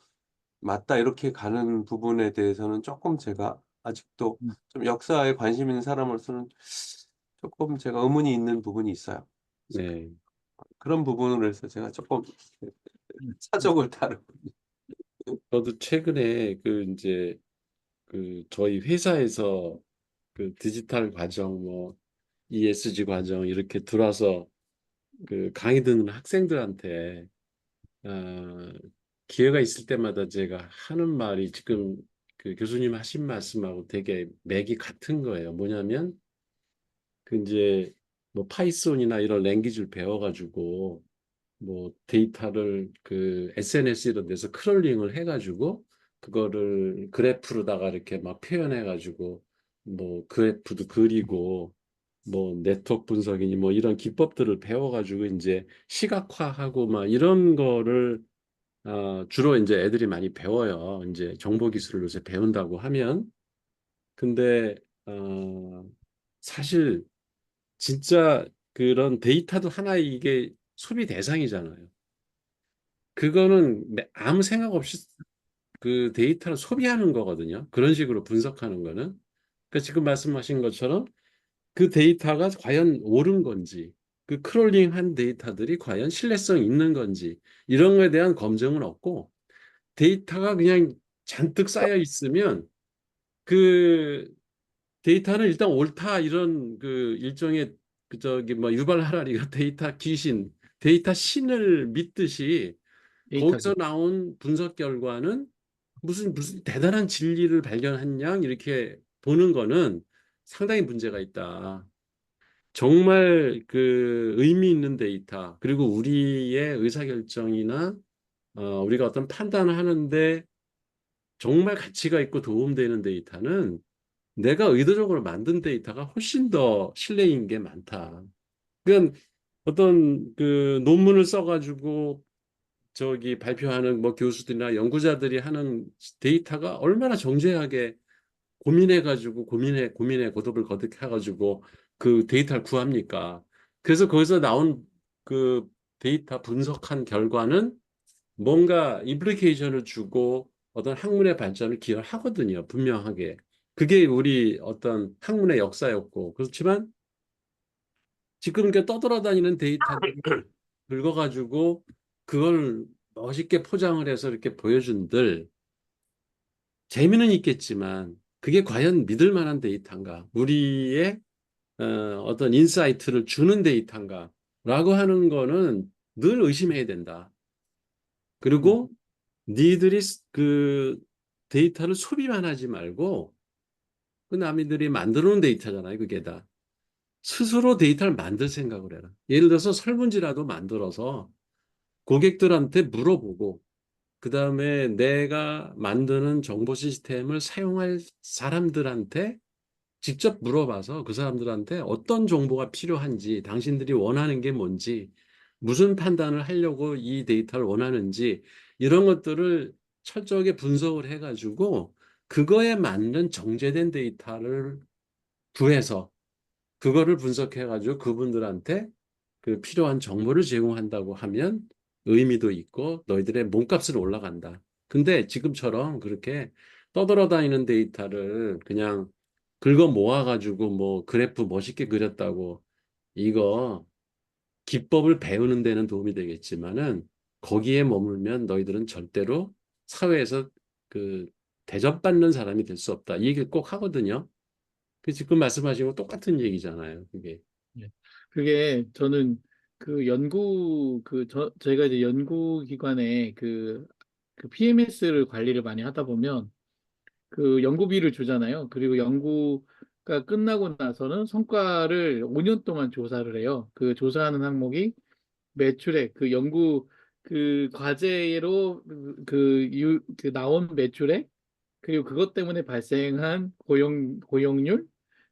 맞다 이렇게 가는 부분에 대해서는 쪼끔 제가 아직도 음. 좀 역사에 관심 있는 사람으로서는 쪼끔 제가 의문이 있는 부분이 있어요. 그래서 네. 그런 부분으로 해서 제가 쪼끔 음. 음. 사족을 다루고. 저도 최근에 그 이제 그 저희 회사에서 그 디지털 과정 뭐 ESG 과정 이렇게 들어와서 그 강의 듣는 학생들한테 어, 기회가 있을 때마다 제가 하는 말이 지금 그 교수님 하신 말씀하고 되게 맥이 같은 거예요. 뭐냐면 그 이제 뭐 파이썬이나 이런 랭귀지를 배워가지고 뭐 데이터를 그 SNS 이런 데서 크롤링을 해가지고 그거를 그래프로다가 이렇게 막 표현해가지고 뭐 그래프도 그리고 뭐 네트워크 분석이니 뭐 이런 기법들을 배워가지고 이제 시각화하고 막 이런 거를 주로 이제 애들이 많이 배워요. 이제 정보 기술을 요새 배운다고 하면. 근데 사실 진짜 그런 데이터도 하나의 이게 소비 대상이잖아요. 그거는 아무 생각 없이 그 데이터를 소비하는 거거든요. 그런 식으로 분석하는 거는. 그러니까 지금 말씀하신 것처럼 그 데이터가 과연 옳은 건지, 그 크롤링한 데이터들이 과연 신뢰성 있는 건지, 이런 거에 대한 검증은 없고, 데이터가 그냥 잔뜩 쌓여 있으면 그 데이터는 일단 옳다 이런 그 일종의 그 저기 뭐 유발 하라리가 데이터 귀신, 데이터 신을 믿듯이 데이터 거기서 기 나온 분석 결과는 무슨 대단한 진리를 발견한 양 이렇게 보는 거는 상당히 문제가 있다. 정말 그 의미 있는 데이터 그리고 우리의 의사결정이나 우리가 어떤 판단을 하는데 정말 가치가 있고 도움되는 데이터는 내가 의도적으로 만든 데이터가 훨씬 더 신뢰인 게 많다. 그건 어떤 그 논문을 써가지고 저기 발표하는 뭐 교수들이나 연구자들이 하는 데이터가 얼마나 정제하게 고민해가지고 고민에 고독을 거듭해가지고 그 데이터를 구합니까? 그래서 거기서 나온 그 데이터 분석한 결과는 뭔가 임플리케이션을 주고 어떤 학문의 발전을 기여하거든요. 분명하게. 그게 우리 어떤 학문의 역사였고 그렇지만 지금 이렇게 떠돌아다니는 데이터들을 긁어가지고 그걸 멋있게 포장을 해서 이렇게 보여준들 재미는 있겠지만 그게 과연 믿을 만한 데이터인가? 우리의 어떤 인사이트를 주는 데이터인가? 라고 하는 거는 늘 의심해야 된다. 음. 그리고 니들이 그 데이터를 소비만 하지 말고 그 남들이 만들어 놓은 데이터잖아요. 그게 다. 스스로 데이터를 만들 생각을 해라. 예를 들어서 설문지라도 만들어서 고객들한테 물어보고 그다음에 내가 만드는 정보 시스템을 사용할 사람들한테 직접 물어봐서 그 사람들한테 어떤 정보가 필요한지, 당신들이 원하는 게 뭔지, 무슨 판단을 하려고 이 데이터를 원하는지 이런 것들을 철저하게 분석을 해가지고 그거에 맞는 정제된 데이터를 구해서 그거를 분석해가지고 그분들한테 그 필요한 정보를 제공한다고 하면 의미도 있고 너희들의 몸값은 올라간다. 근데 지금처럼 그렇게 떠돌아다니는 데이터를 그냥 긁어 모아가지고 뭐 그래프 멋있게 그렸다고 이거 기법을 배우는 데는 도움이 되겠지만은 거기에 머물면 너희들은 절대로 사회에서 그 대접받는 사람이 될 수 없다. 이 얘기를 꼭 하거든요. 그 지금 말씀하신 거 똑같은 얘기잖아요. 그게. 예. 그게 저는 그 연구 제가 이제 연구기관에 그 PMS를 관리를 많이 하다 보면 그 연구비를 주잖아요. 그리고 연구가 끝나고 나서는 성과를 5년 동안 조사를 해요. 그 조사하는 항목이 매출액, 그 연구 그 과제로 그 나온 매출액, 그리고 그것 때문에 발생한 고용률,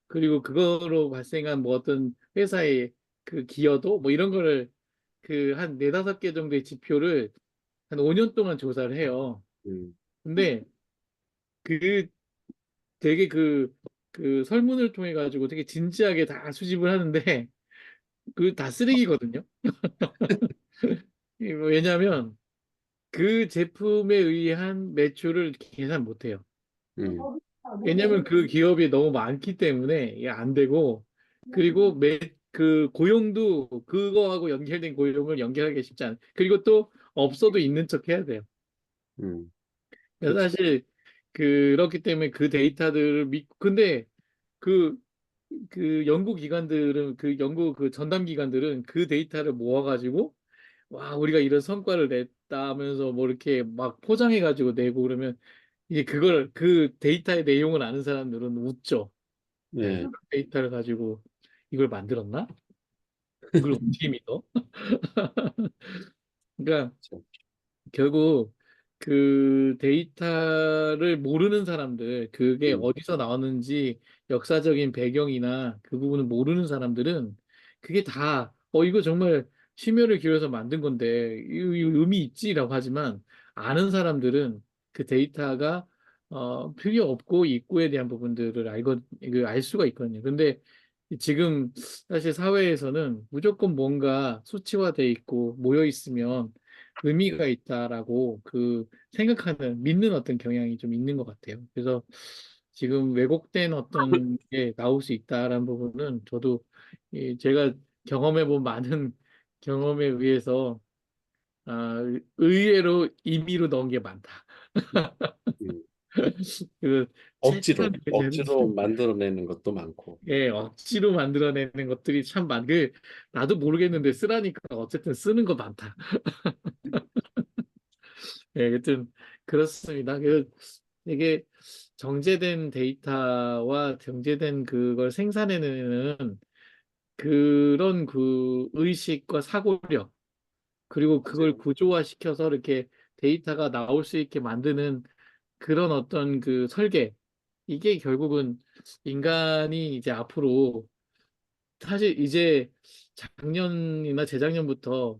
그리고 그거로 발생한 뭐 어떤 회사의 그 기여도 뭐 이런 거를 그 한 네다섯 개 정도의 지표를 한 5년 동안 조사를 해요. 음, 근데 그 되게 그 설문을 통해 가지고 되게 진지하게 다 수집을 하는데 그 다 쓰레기거든요. 왜냐하면 그 제품에 의한 매출을 계산 못 해요. 음, 왜냐면 그 기업이 너무 많기 때문에 이게 안 되고, 그리고 그 고용도 그거하고 연결된 고용을 연결하기 쉽지 않아요. 그리고 또 없어도 있는 척 해야 돼요. 그래서 그렇죠. 사실 그렇기 때문에 그 데이터들을 믿고, 근데 그 연구기관들은 그 전담 기관들은 그 데이터를 모아가지고 와, 우리가 이런 성과를 냈다 하면서 뭐 이렇게 막 포장해가지고 내고 그러면 이제 그걸 그 데이터의 내용을 아는 사람들은 웃죠. 네, 네. 데이터를 가지고 이걸 만들었나? 이걸 어떻게 믿어? 그러니까 그렇죠. 결국 그 데이터를 모르는 사람들, 그게 음, 어디서 나왔는지 역사적인 배경이나 그 부분을 모르는 사람들은 그게 다, 이거 정말 심혈을 기울여서 만든 건데, 이 의미 있지라고 하지만 아는 사람들은 그 데이터가 필요 없고 있고에 대한 부분들을 알 수가 있거든요. 근데 지금 사실 사회에서는 무조건 뭔가 수치화돼 있고 모여 있으면 의미가 있다라고 생각하는 믿는 어떤 경향이 좀 있는 것 같아요. 그래서 지금 왜곡된 어떤 게 나올 수 있다라는 부분은 저도 제가 경험해본 많은 경험에 의해서 의외로 임의로 넣은 게 많다. 음. 그 최대한 억지로 만들어내는 것도 많고. 예, 억지로 만들어내는 것들이 참 나도 모르겠는데 쓰라니까 어쨌든 쓰는 거 많다. 예, 여튼 그렇습니다. 이게 정제된 데이터와 정제된 그걸 생산해내는 그런 그 의식과 사고력, 그리고 그걸 맞아요. 구조화시켜서 이렇게 데이터가 나올 수 있게 만드는 그런 어떤 그 설계, 이게 결국은 인간이 이제 앞으로 사실 이제 작년이나 재작년부터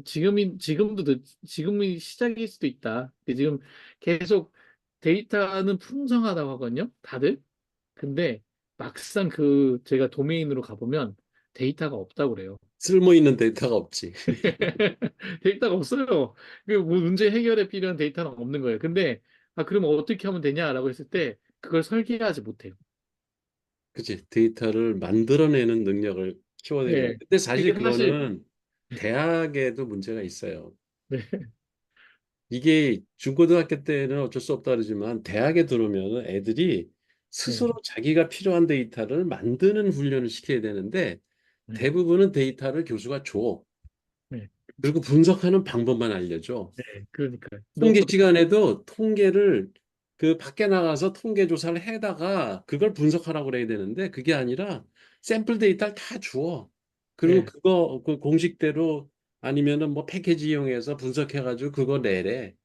지금이 시작일 수도 있다. 근데 지금 계속 데이터는 풍성하다고 하거든요, 다들. 근데 막상 제가 도메인으로 가보면 데이터가 없다고 그래요. 쓸모 있는 데이터가 없지. 데이터가 없어요. 뭐 문제 해결에 필요한 데이터는 없는 거예요. 근데 그러면 어떻게 하면 되냐라고 했을 때 그걸 설계하지 못해요. 그치? 데이터를 만들어내는 능력을 키워내는 거예요. 예. 근데 사실 이게 사실 그거는 대학에도 문제가 있어요. 네, 이게 중고등학교 때는 어쩔 수 없다 그러지만 대학에 들어오면 애들이 네, 스스로 자기가 필요한 데이터를 만드는 훈련을 시켜야 되는데 네, 대부분은 데이터를 교수가 줘. 네, 그리고 분석하는 방법만 알려줘. 네. 그러니까요. 통계 시간에도 통계를 그 밖에 나가서 통계 조사를 해다가 그걸 분석하라고 그래야 되는데 그게 아니라 샘플 데이터를 다 주어. 그리고 네, 그거 그 공식대로 아니면은 뭐 패키지 이용해서 분석해가지고 그거 내래.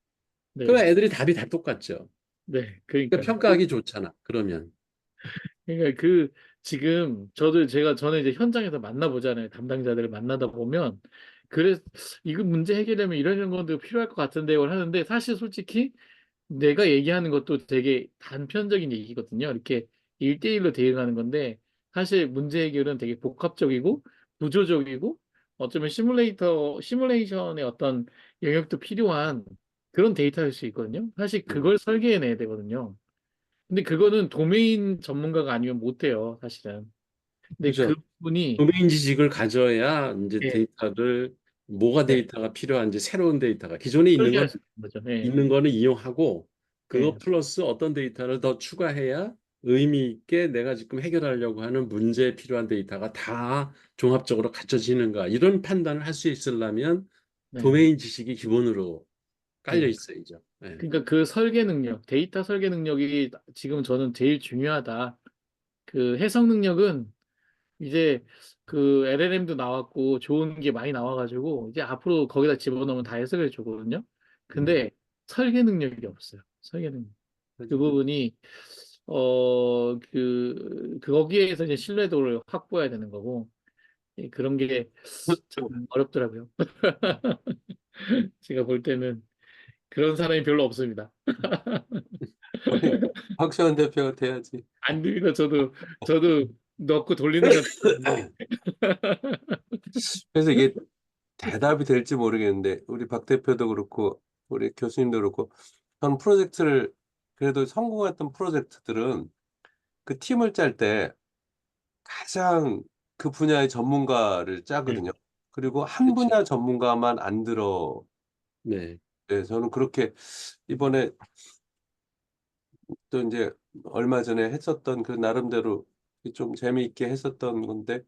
그럼 네, 애들이 답이 다 똑같죠. 네. 그러니까 그러니까요. 평가하기 좋잖아. 그러면. 그러니까 지금 저는 이제 현장에서 만나보잖아요. 담당자들을 만나다 보면 그래 이거 문제 해결되면 이런 것도 필요할 것 같은데요 하는데 사실 솔직히 내가 얘기하는 것도 되게 단편적인 얘기거든요. 이렇게 1대1로 대응하는 건데 사실 문제 해결은 되게 복합적이고 구조적이고 어쩌면 시뮬레이션의 어떤 영역도 필요한 그런 데이터일 수 있거든요. 사실 그걸 설계해내야 되거든요. 근데 그거는 도메인 전문가가 아니면 못해요, 사실은. 근데 그죠. 그분이 도메인 지식을 가져야 이제 예, 데이터를 뭐가 네, 데이터가 필요한지 새로운 데이터가 기존에 설계할 수 있는 거죠. 예, 있는 거는 이용하고 그거 예, 플러스 어떤 데이터를 더 추가해야 의미 있게 내가 지금 해결하려고 하는 문제에 필요한 데이터가 다 종합적으로 갖춰지는가 이런 판단을 할 수 있으려면 네, 도메인 지식이 기본으로 깔려 예. 있어야죠. 예. 그러니까 그 설계 능력, 데이터 설계 능력이 지금 저는 제일 중요하다. 그 해석 능력은 이제 그 LLM도 나왔고 좋은 게 많이 나와가지고 이제 앞으로 거기다 집어넣으면 다 해석해 주거든요. 음, 근데 설계 능력이 없어요. 설계 능력. 그 그죠. 부분이 거기에서 이제 신뢰도를 확보해야 되는 거고 예, 그런 게 참 어렵더라고요. 제가 볼 때는 그런 사람이 별로 없습니다. 우리 박시원 대표가 돼야지. 안 됩니다. 저도 넣고 돌리는 건 되는데. 그래서 이게 대답이 될지 모르겠는데 우리 박 대표도 그렇고 우리 교수님도 그렇고 전 프로젝트를 그래도 성공했던 프로젝트들은 그 팀을 짤 때 가장 그 분야의 전문가를 네, 짜거든요. 그리고 한 그렇죠. 분야 전문가만 안 들어. 네. 네, 저는 그렇게 이번에 또 이제 얼마 전에 했었던 그 나름대로 좀 재미있게 했었던 건데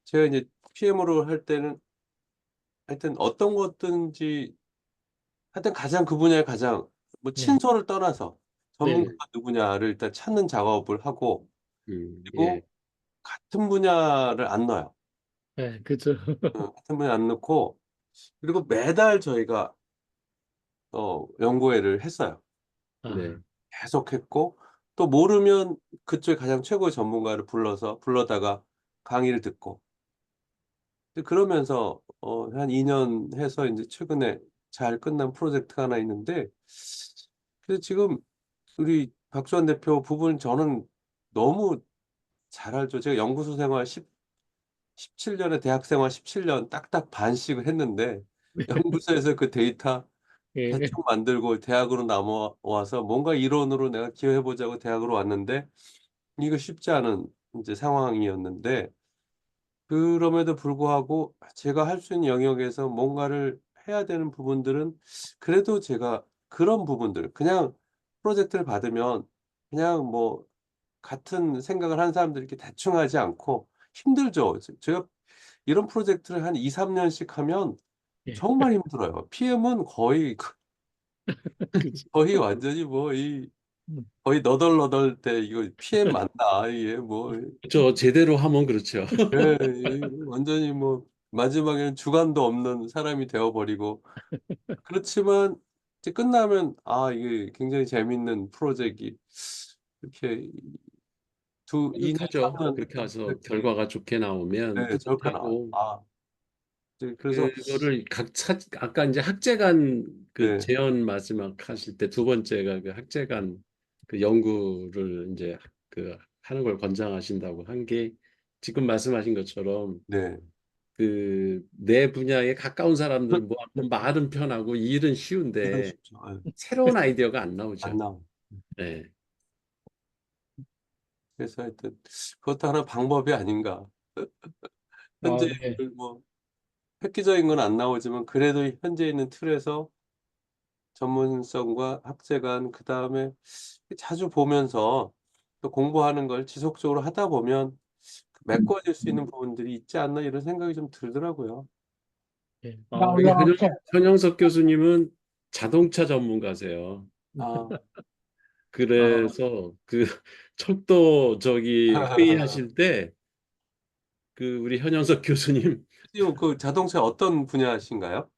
제가 이제 PM으로 할 때는 하여튼 어떤 것든지 하여튼 가장 그 분야에 가장 뭐 네, 친소를 떠나서 네, 네, 전문가가 누구냐를 일단 찾는 작업을 하고 예. 그리고 같은 분야를 안 넣어요. 네, 그죠. 같은 분야 안 넣고 그리고 매달 저희가 연구회를 했어요. 아, 네. 계속 했고 또 모르면 그쪽에 가장 최고의 전문가를 불러다가 강의를 듣고 근데 그러면서 한 2년 해서 인제 최근에 잘 끝난 프로젝트가 하나 있는데 근데 지금 우리 박수환 대표 부분 저는 너무 잘 알죠. 제가 연구소 생활 17 년에 대학 생활 17년 딱딱 반씩을 했는데 연구소에서 그 데이터 예, 대충 만들고 대학으로 넘어와서 뭔가 이론으로 내가 기여해 보자고 대학으로 왔는데 이거 쉽지 않은 인제 상황이었는데 그럼에도 불구하고 제가 할 수 있는 영역에서 뭔가를 해야 되는 부분들은 그래도 제가 그런 부분들 그냥 프로젝트를 받으면 그냥 뭐 같은 생각을 하는 사람들이 이렇게 대충 하지 않고 힘들죠. 제가 이런 프로젝트를 한 2-3 년씩 하면 예, 정말 힘들어요. PM은 거의 그죠. 거의 완전히 뭐 이 음, 거의 너덜너덜 때 이거 PM 맞나 이게 뭐 저 제대로 하면 그렇죠. 예 이 완전히 뭐 마지막에는 주관도 없는 사람이 되어 버리고 그렇지만 이제 끝나면 아 이게 굉장히 재밌는 프로젝트이 이렇게 2 년, 3 뿌듯하죠. 년 그렇게 해서 프로젝트가 결과가 좋게 나오면 네 저렇게 나와요. 뿌듯하고 아 이제 그래서 그거를 아까 이제 학제간 그 네. 제언 마지막 하실 때 두 번째가 그 학제간 그 연구를 이제 그 하는 걸 권장하신다고 한 게 지금 말씀하신 것처럼 네. 그 내 분야에 가까운 사람들 모아놓고 말은 편하고 일은 이건 쉬운데 쉽죠. 예. 새로운 아이디어가 안 안 나오죠. 나와요. 네. 그래서 하여튼 그것도 하나 방법이 아닌가. 현재 아, 네, 뭐 획기적인 건 안 나오지만 그래도 현재 있는 틀에서 전문성과 학제간 그다음에 자주 보면서 또 공부하는 걸 지속적으로 하다 보면 메꿔질 수 있는 부분들이 있지 않나 이런 생각이 좀 들더라고요. 예. 우리 현영석 교수님은 자동차 전문가세요. 아. 아. 그래서 그 철도 저기 회의하실 때 그 우리 현영석 교수님 지금 그 자동차 어떤 분야신가요?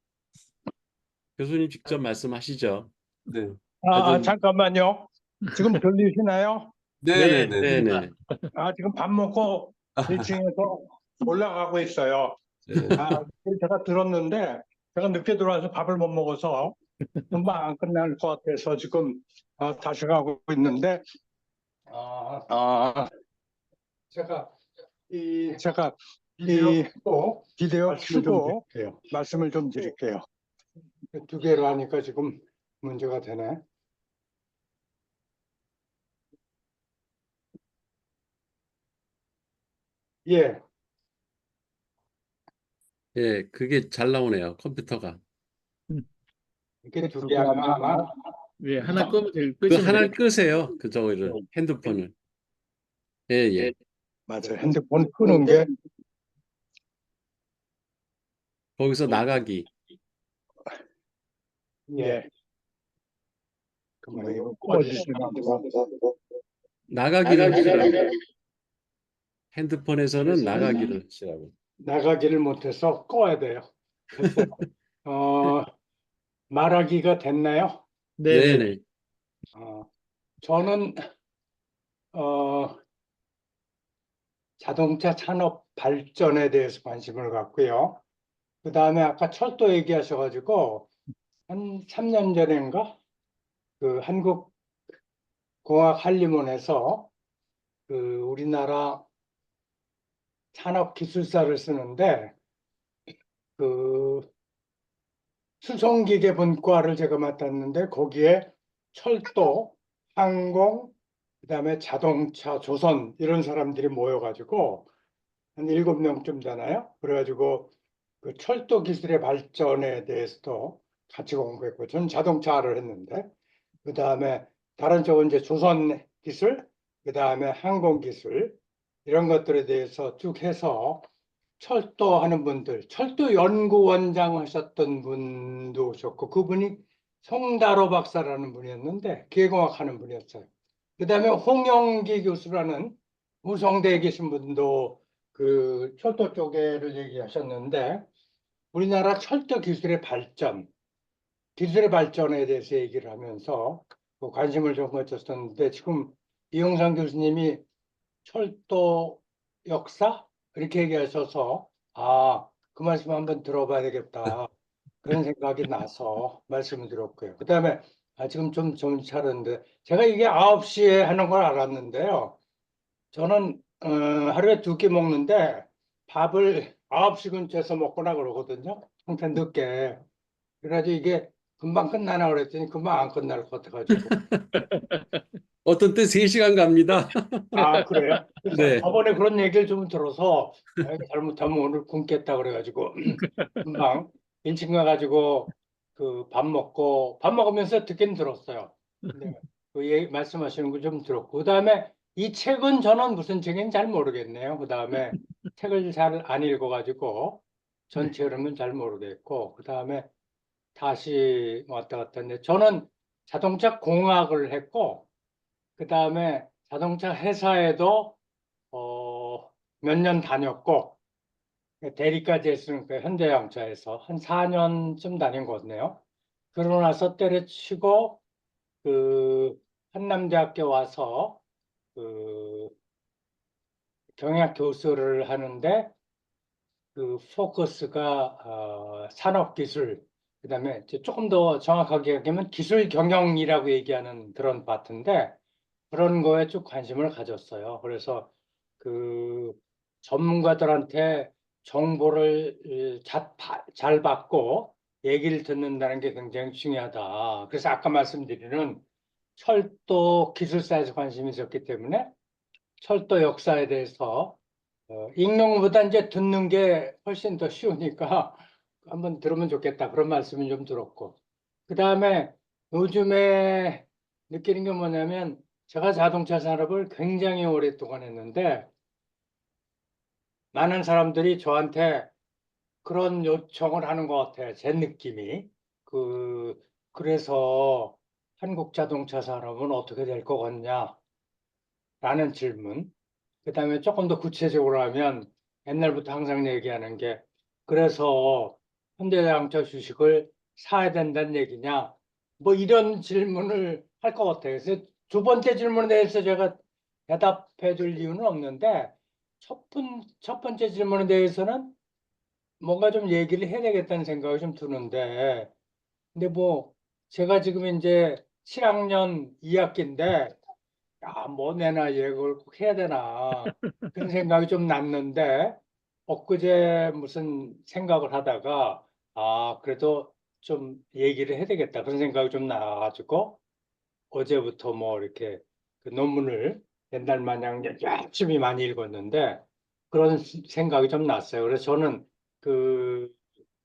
교수님 직접 말씀하시죠. 네. 아, 아 좀 잠깐만요. 지금 들리시나요? 네, 네네네. 좋습니다. 네네. 지금 밥 먹고 1층에서 올라가고 있어요. 네. 제가 들었는데 제가 늦게 들어와서 밥을 못 먹어서 금방 안 끝날 것 같아서 지금 다시 가고 있는데 제가 이 비디오 켜고 말씀을 좀 드릴게요. 두 개로 하니까 지금 문제가 되네. 예, 예, 그게 잘 나오네요. 컴퓨터가. 이게 두 개 하나. 예, 하나 끄면 그 끄시면 하나를 됩니다. 끄세요. 저기를 핸드폰을. 예, 예. 맞아요. 핸드폰 끄는 게 거기서 나가기. 예. 그만 이거 꺼지지는 않고. 나가기를 하시라고. 핸드폰에서는 나가기를 하시라고. 나가기를 못해서 꺼야 돼요. 됐어요. 말하기가 됐나요? 네, 네. 네네. 저는 자동차 산업 발전에 대해서 관심을 갖고요. 그 다음에 아까 철도 얘기하셔가지고 한 3년 전인가 그 한국공학 한림원에서 그 우리나라 산업기술사를 쓰는데 그 수송기계 분과를 제가 맡았는데 거기에 철도, 항공, 그다음에 자동차, 조선 이런 사람들이 모여가지고 한 7명쯤 되나요? 그래가지고 그 철도 기술의 발전에 대해서도 같이 공부했고 저는 자동차를 했는데 그다음에 다른 쪽은 이제 조선 기술, 그다음에 항공 기술 이런 것들에 대해서 쭉 해서 철도 하는 분들, 철도 연구원장 하셨던 분도 오셨고, 그분이 송다로 박사라는 분이었는데, 기계공학 하는 분이었어요. 그 다음에 홍영기 교수라는 우성대에 계신 분도 그 철도 쪽에를 얘기하셨는데, 우리나라 철도 기술의 발전, 기술의 발전에 대해서 얘기를 하면서 그 관심을 좀 가졌었는데, 지금 이용상 교수님이 철도 역사? 이렇게 얘기하셔서 그 말씀 한번 들어봐야 되겠다. 그런 생각이 나서 말씀을 드렸고요. 그 다음에 지금 좀 정신 차렸는데 제가 이게 9시에 하는 걸 알았는데요. 저는 하루에 2끼 먹는데 밥을 9시 근처에서 먹거나 그러거든요. 항상 늦게. 그래가지고 이게 금방 끝나나 그랬더니 금방 안 끝날 것 같아가지고. 어떤 때 3시간 갑니다. 그래요? 네. 저번에 그런 얘기를 좀 들어서 잘못하면 오늘 굶겠다 그래가지고 금방 일찍 가가지고 그 밥 먹으면서 듣긴 들었어요. 근데 그 얘기 말씀하시는 거 좀 들었고 그다음에 이 책은 저는 무슨 책인지 잘 모르겠네요. 그다음에 책을 잘 안 읽어가지고 전체 흐름은 잘 모르겠고 그다음에 다시 왔다 갔다 했는데 저는 자동차 공학을 했고 그 다음에 자동차 회사에도 몇 년 다녔고 대리까지 했으니까 현대자동차에서 한 4년쯤 다닌 것 같네요. 그러고 나서 때려치고 그 한남대학교 와서 그 경영학 교수를 하는데 그 포커스가 산업기술 그다음에 이제 조금 더 정확하게 얘기하면 기술 경영이라고 얘기하는 그런 파트인데 그런 거에 쭉 관심을 가졌어요. 그래서 그 전문가들한테 정보를 잘 받고 얘기를 듣는다는 게 굉장히 중요하다. 그래서 아까 말씀드리는 철도 기술사에서 관심이 있었기 때문에 철도 역사에 대해서 읽는 것보다 이제 듣는 게 훨씬 더 쉬우니까 한번 들으면 좋겠다. 그런 말씀을 좀 들었고. 그 다음에 요즘에 느끼는 게 뭐냐면 제가 자동차 산업을 굉장히 오랫동안 했는데 많은 사람들이 저한테 그런 요청을 하는 것 같아요. 제 느낌이. 그래서 한국 자동차 산업은 어떻게 될 것 같냐? 라는 질문. 그 다음에 조금 더 구체적으로 하면 옛날부터 항상 얘기하는 게 그래서 현대자동차 주식을 사야 된다는 얘기냐 뭐 이런 질문을 할 것 같아요. 그래서 두 번째 질문에 대해서 제가 대답해 줄 이유는 없는데 첫 번째 질문에 대해서는 뭔가 좀 얘기를 해야 되겠다는 생각이 좀 드는데 근데 뭐 제가 지금 이제 7학년 2학기인데 야, 뭐 내 나이에 그걸 꼭 해야 되나 그런 생각이 좀 났는데 엊그제 무슨 생각을 하다가 아 그래도 좀 얘기를 해야 되겠다 그런 생각이 좀 나가지고 어제부터 뭐 이렇게 그 논문을 옛날 마냥 열심히 많이 읽었는데 그런 생각이 좀 났어요. 그래서 저는 그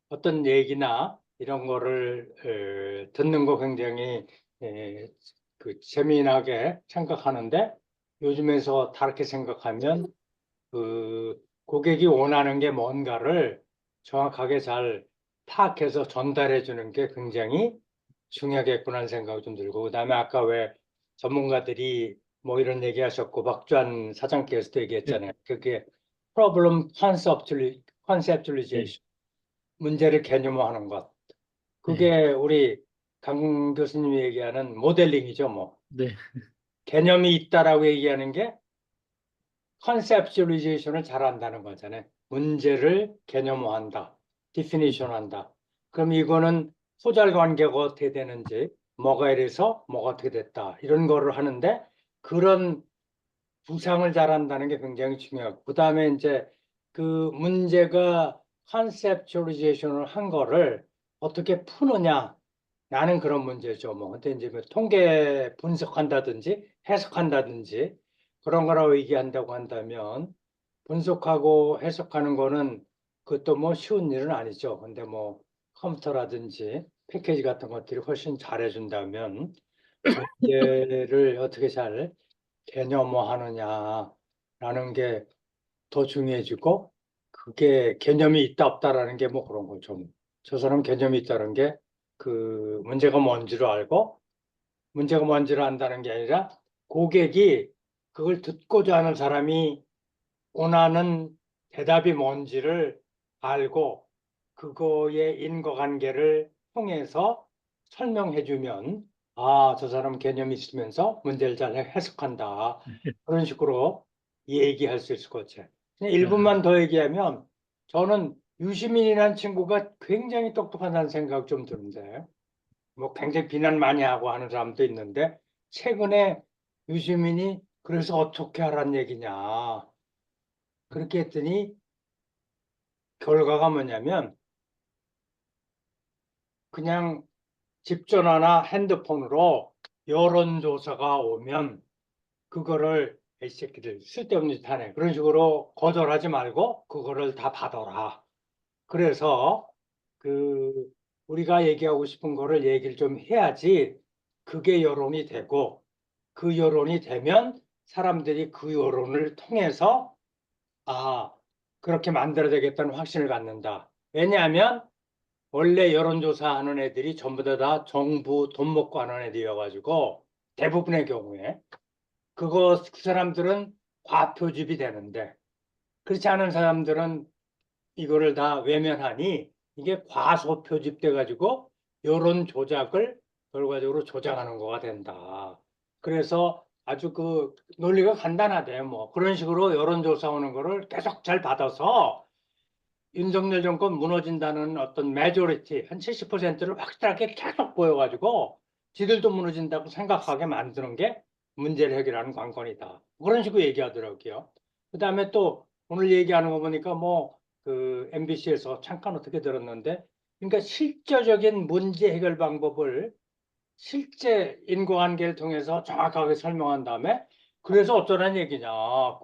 어떤 얘기나 이런 거를 듣는 거 굉장히 에, 그 재미나게 생각하는데 요즘에서 다르게 생각하면 그 고객이 원하는 게 뭔가를 정확하게 잘 파악해서 전달해 주는 게 굉장히 중요하겠구나 생각이 좀 들고 그다음에 아까 왜 전문가들이 뭐 이런 얘기 하셨고 박주환 사장께서도 네, 얘기했잖아요. 그게 problem 네, conceptualization 문제를 개념화하는 것. 네, 그게 우리 강 교수님이 얘기하는 모델링이죠, 뭐. 네, 개념이 있다라고 얘기하는 게 컨셉츄얼리제이션을 잘한다는 거잖아요. 문제를 개념화한다, 디피니션한다. 그럼 이거는 소잘 관계가 어떻게 되는지, 뭐가 이래서 뭐가 어떻게 됐다 이런 거를 하는데 그런 구상을 잘한다는 게 굉장히 중요하고 그 다음에 이제 그 문제가 컨셉츄얼리제이션을 한 거를 어떻게 푸느냐 라는 그런 문제죠. 뭐 근데 이제 뭐 통계 분석한다든지 해석한다든지 그런 거라고 얘기한다고 한다면 분석하고 해석하는 거는 그것도 뭐 쉬운 일은 아니죠. 근데 뭐 컴퓨터라든지 패키지 같은 것들이 훨씬 잘해준다면 문제를 어떻게 잘 개념화하느냐라는 게 더 중요해지고 그게 개념이 있다 없다라는 게 뭐 그런 거죠. 저 사람 개념이 있다는 게 그 문제가 뭔지를 알고 문제가 뭔지를 안다는 게 아니라 고객이 그걸 듣고자 하는 사람이 원하는 대답이 뭔지를 알고 그거의 인과관계를 통해서 설명해 주면 아, 저 사람 개념이 있으면서 문제를 잘 해석한다. 그런 식으로 얘기할 수 있을 것 같아요. 그냥 아, 1분만 더 얘기하면 저는 유시민이라는 친구가 굉장히 똑똑하다는 생각 좀 드는데 뭐 굉장히 비난 많이 하고 하는 사람도 있는데 최근에 유시민이 그래서 어떻게 하란 얘기냐 그렇게 했더니 결과가 뭐냐면 그냥 집 전화나 핸드폰으로 여론조사가 오면 그거를 이 새끼들 쓸데없는 짓 하네. 그런 식으로 거절하지 말고 그거를 다 받아라. 그래서 그 우리가 얘기하고 싶은 거를 얘기를 좀 해야지 그게 여론이 되고 그 여론이 되면 사람들이 그 여론을 통해서 아, 그렇게 만들어야 되겠다는 확신을 갖는다. 왜냐하면 원래 여론조사 하는 애들이 전부 다 정부 돈 먹고 하는 애들이어가지고 대부분의 경우에 그 사람들은 과표집이 되는데 그렇지 않은 사람들은 이거를 다 외면하니 이게 과소표집 돼가지고 여론 조작을 결과적으로 조작하는 거가 된다. 그래서 아주 그 논리가 간단하대. 뭐 그런 식으로 여론조사 오는 거를 계속 잘 받아서 윤석열 정권 무너진다는 어떤 메조리티 한 70%를 확실하게 계속 보여가지고 지들도 무너진다고 생각하게 만드는 게 문제를 해결하는 관건이다. 그런 식으로 얘기하더라고요. 그다음에 또 오늘 얘기하는 거 보니까 뭐 그 MBC에서 잠깐 어떻게 들었는데 그러니까 실제적인 문제 해결 방법을 실제 인과관계를 통해서 정확하게 설명한 다음에 그래서 어쩌라는 얘기냐.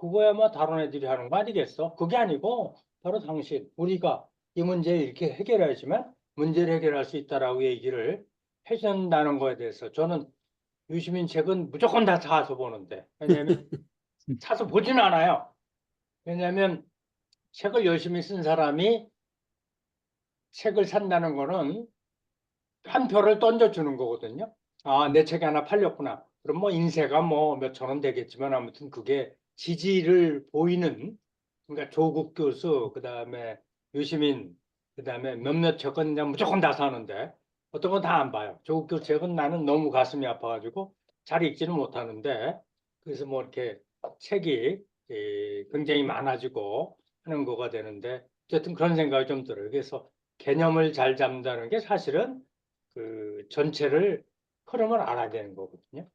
그거야 뭐 다른 애들이 하는 거 아니겠어? 그게 아니고 바로 당신, 우리가 이 문제를 이렇게 해결해야지만 문제를 해결할 수 있다라고 얘기를 해준다는 거에 대해서 저는 유시민 책은 무조건 다 사서 보는데 왜냐하면 사서 보지는 않아요. 왜냐하면 책을 열심히 쓴 사람이 책을 산다는 거는 한 표를 던져주는 거거든요. 아, 내 책이 하나 팔렸구나. 그럼 뭐 인쇄가 뭐 몇천 원 되겠지만 아무튼 그게 지지를 보이는 그러니까 조국 교수 그다음에 유시민 그다음에 몇몇 책은 그냥 무조건 다 사는데 어떤 건 다 안 봐요. 조국 교수 책은 나는 너무 가슴이 아파가지고 잘 읽지는 못하는데 그래서 뭐 이렇게 책이 굉장히 많아지고 하는 거가 되는데 어쨌든 그런 생각이 좀 들어요. 그래서 개념을 잘 잡는다는 게 사실은 그 전체를 흐름을 알아야 되는 거거든요.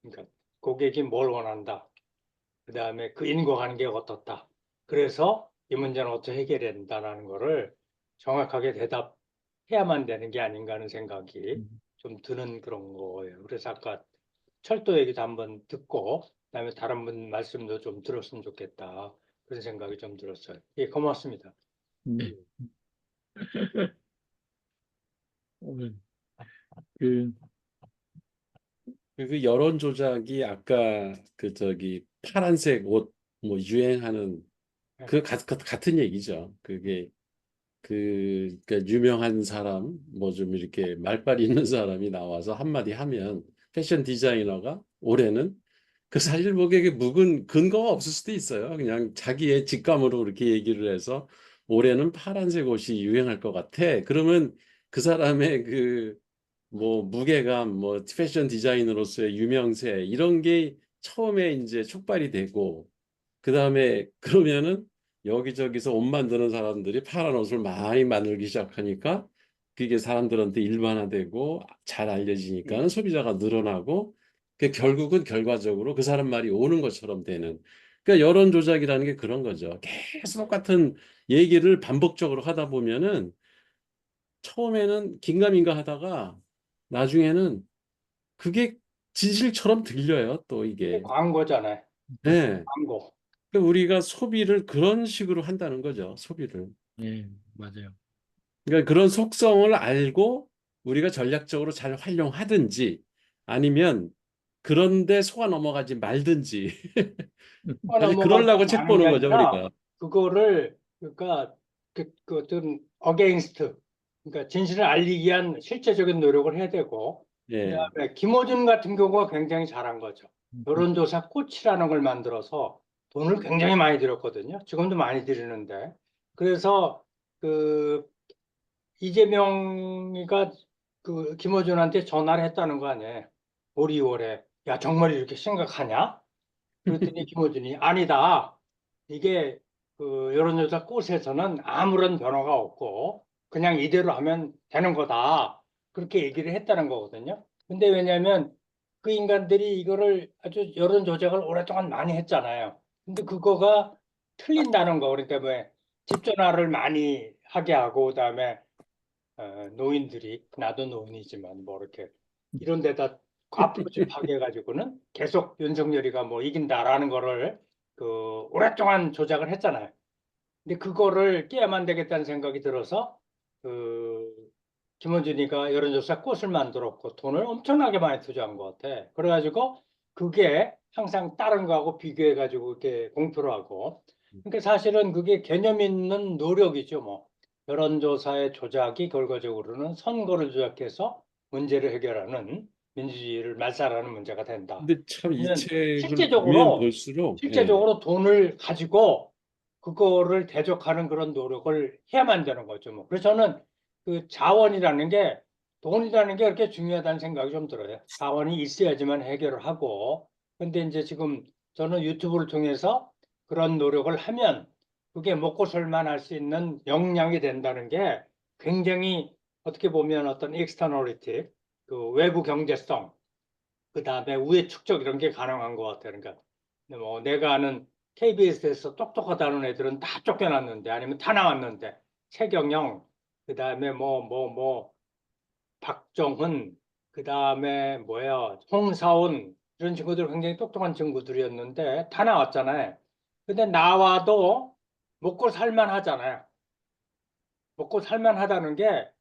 그러니까 고객이 뭘 원한다. 그다음에 그 인과관계가 어떻다. 그래서 이 문제는 어떻게 해결해야 된다라는 거를 정확하게 대답해야만 되는 게 아닌가 하는 생각이 좀 드는 그런 거예요. 그래서 아까 철도 얘기도 한번 듣고 그다음에 다른 분 말씀도 좀 들었으면 좋겠다. 그런 생각이 좀 들었어요. 예, 고맙습니다. 네. 오늘 그 그 여론 조작이 아까 그 저기 파란색 옷 뭐 유행하는 그 같은 얘기죠. 그게 그러니까 유명한 사람 뭐 좀 이렇게 말빨이 있는 사람이 나와서 한마디 하면 패션 디자이너가 올해는 그 사실 뭐 그게 묵은 근거가 없을 수도 있어요. 그냥 자기의 직감으로 그렇게 얘기를 해서 올해는 파란색 옷이 유행할 것 같아. 그러면 그 사람의 그 뭐 무게감, 뭐 패션 디자이너로서의 유명세 이런 게 처음에 이제 촉발이 되고 그다음에 그러면은 여기저기서 옷 만드는 사람들이 파란 옷을 많이 만들기 시작하니까 그게 사람들한테 일반화되고 잘 알려지니까 소비자가 늘어나고 그 결국은 결과적으로 그 사람 말이 오는 것처럼 되는 그러니까 여론 조작이라는 게 그런 거죠. 계속 똑같은 얘기를 반복적으로 하다 보면은 처음에는 긴가민가 하다가 나중에는 그게 진실처럼 들려요. 또 이게 이게. 광고잖아요. 네. 광고. 그러니까 우리가 소비를 그런 식으로 한다는 거죠. 소비를. 예, 맞아요. 그러니까 그런 속성을 알고 우리가 전략적으로 잘 활용하든지 아니면 그런데 속아 넘어가지 말든지. 사실 넘어가지 그러려고 책 않은 게 보는 거죠, 아니라 우리가. 그거를 그러니까 그 어떤 어게인스트 그러니까 진실을 알리기 위한 실제적인 노력을 해야 되고 예. 그다음에 김어준 같은 경우가 굉장히 잘한 거죠. 여론조사 꽃이라는 걸 만들어서 돈을 굉장히 많이 들였거든요. 지금도 많이 들이는데 그래서 그 이재명이가 그 김어준한테 전화를 했다는 거 아니에요. 올 2월에 야 정말 이렇게 심각하냐? 그랬더니 김어준이 아니다. 이게 그 여론조사 꽃에서는 아무런 변화가 없고 그냥 이대로 하면 되는 거다. 그렇게 얘기를 했다는 거거든요. 근데 왜냐하면 그 인간들이 이거를 아주 여론 조작을 오랫동안 많이 했잖아요. 근데 그거가 틀린다는 거. 그러니까 왜 집 전화를 많이 하게 하고 그다음에 노인들이 나도 노인이지만 뭐 이렇게 이런 데다 과표집하게 해가지고는 계속 윤석열이가 뭐 이긴다라는 거를 그 오랫동안 조작을 했잖아요. 근데 그거를 깨야만 되겠다는 생각이 들어서 그 김원준이가 여론조사 꽃을 만들었고 돈을 엄청나게 많이 투자한 것 같아. 그래가지고 그게 항상 다른 거하고 비교해가지고 이렇게 공표를 하고. 그러니까 사실은 그게 개념 있는 노력이죠, 뭐. 여론조사의 조작이 결과적으로는 선거를 조작해서 문제를 해결하는 민주주의를 말살하는 문제가 된다. 근데 참 이 그러면 책을 보면 실제적으로 볼수록 예. 실제적으로 돈을 가지고 그거를 대적하는 그런 노력을 해야만 되는 거죠. 뭐. 그래서 저는 그 자원이라는 게 돈이라는 게 그렇게 중요하다는 생각이 좀 들어요. 자원이 있어야지만 해결을 하고. 근데 이제 지금 저는 유튜브를 통해서 그런 노력을 하면 그게 먹고 살만할 수 있는 역량이 된다는 게 굉장히 어떻게 보면 어떤 익스터널리티, 그 외부 경제성, 그 다음에 우회 축적 이런 게 가능한 것 같아요. 그러니까 뭐 내가 아는 KBS에서 똑똑하다는 애들은 다 쫓겨났는데 아니면 다 나왔는데 최경영 그 다음에 뭐 박정훈 그 다음에 뭐야 홍사훈 이런 친구들 굉장히 똑똑한 친구들이었는데 다 나왔잖아요. 근데 나와도 먹고 살만 하잖아요. 먹고 살만 하다는 게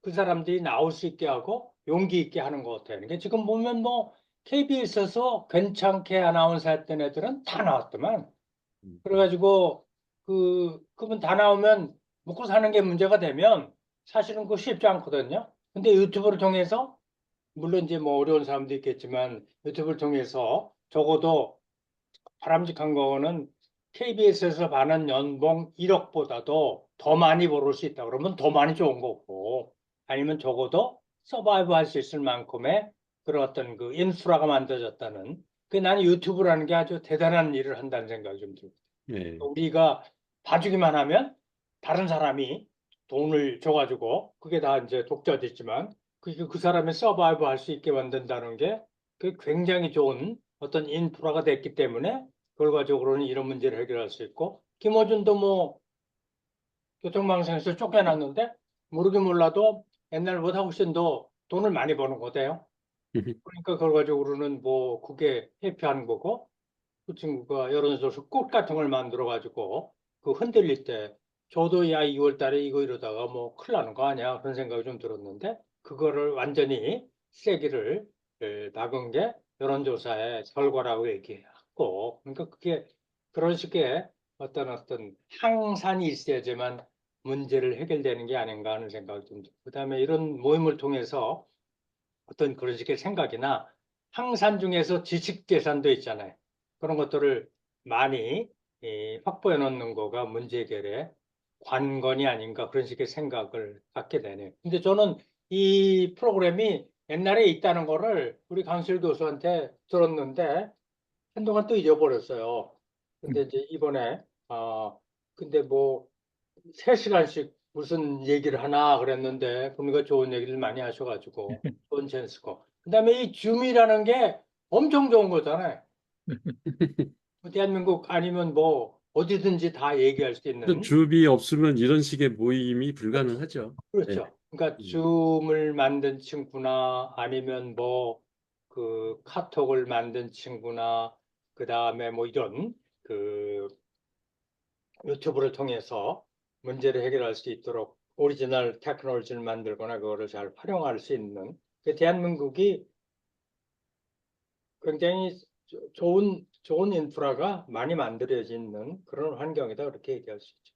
그 사람들이 나올 수 있게 하고 용기 있게 하는 것 같아요. 그러니까 지금 보면 뭐 KBS에서 괜찮게 아나운서 했던 애들은 다 나왔더만. 그래가지고 그분 다 나오면 먹고 사는 게 문제가 되면 사실은 그거 쉽지 않거든요. 근데 유튜브를 통해서 물론 이제 뭐 어려운 사람도 있겠지만 유튜브를 통해서 적어도 바람직한 거는 KBS에서 받는 연봉 1억보다도 더 많이 벌을 수 있다 그러면 더 많이 좋은 거고 아니면 적어도 서바이브 할 수 있을 만큼의 그런 어떤 그 인프라가 만들어졌다는 그 나는 유튜브라는 게 아주 대단한 일을 한다는 생각이 좀 들어요. 네. 우리가 봐주기만 하면 다른 사람이 돈을 줘가지고 그게 다 이제 독자됐지만 그 사람이 서바이브 할 수 있게 만든다는 게 그 굉장히 좋은 어떤 인프라가 됐기 때문에 결과적으로는 이런 문제를 해결할 수 있고 김어준도 뭐 교통방송에서 쫓겨났는데 모르긴 몰라도 옛날보다 훨씬 더 돈을 많이 버는 거대요. 그러니까 결과적으로는 뭐 그게 회피하는 거고 그 친구가 여론조사 꽃 같은 걸 만들어 가지고 그 흔들릴 때 저도 야 2월 달에 이거 이러다가 뭐 큰일 나는 거 아니야 그런 생각이 좀 들었는데 그거를 완전히 세기를 박은 게 여론조사의 결과라고 얘기하고 그러니까 그게 그런 식의 어떤 항산이 있어야지만 문제를 해결되는 게 아닌가 하는 생각이 좀 들고 그다음에 이런 모임을 통해서 어떤 그런 식의 생각이나 항산 중에서 지식 계산도 있잖아요. 그런 것들을 많이 확보해 놓는 거가 문제 해결의 관건이 아닌가 그런 식의 생각을 갖게 되네요. 근데 저는 이 프로그램이 옛날에 있다는 거를 우리 강실 교수한테 들었는데 한동안 또 잊어버렸어요. 근데 이제 이번에 근데 뭐 3시간씩 무슨 얘기를 하나 그랬는데 보니까 좋은 얘기를 많이 하셔가지고 좋은 찬스고 그다음에 이 줌이라는 게 엄청 좋은 거잖아요. 대한민국 아니면 뭐 어디든지 다 얘기할 수 그 있는 줍이 없으면 이런 식의 모임이 불가능하죠. 네. 그렇죠. 그러니까 줌을 만든 친구나 아니면 뭐 그 카톡을 만든 친구나 그다음에 뭐 이런 그 유튜브를 통해서 문제를 해결할 수 있도록 오리지널 테크놀로지를 만들거나 그거를 잘 활용할 수 있는 그 대한민국이 굉장히 좋은 인프라가 많이 만들어져 있는 그런 환경이다 그렇게 얘기할 수 있죠.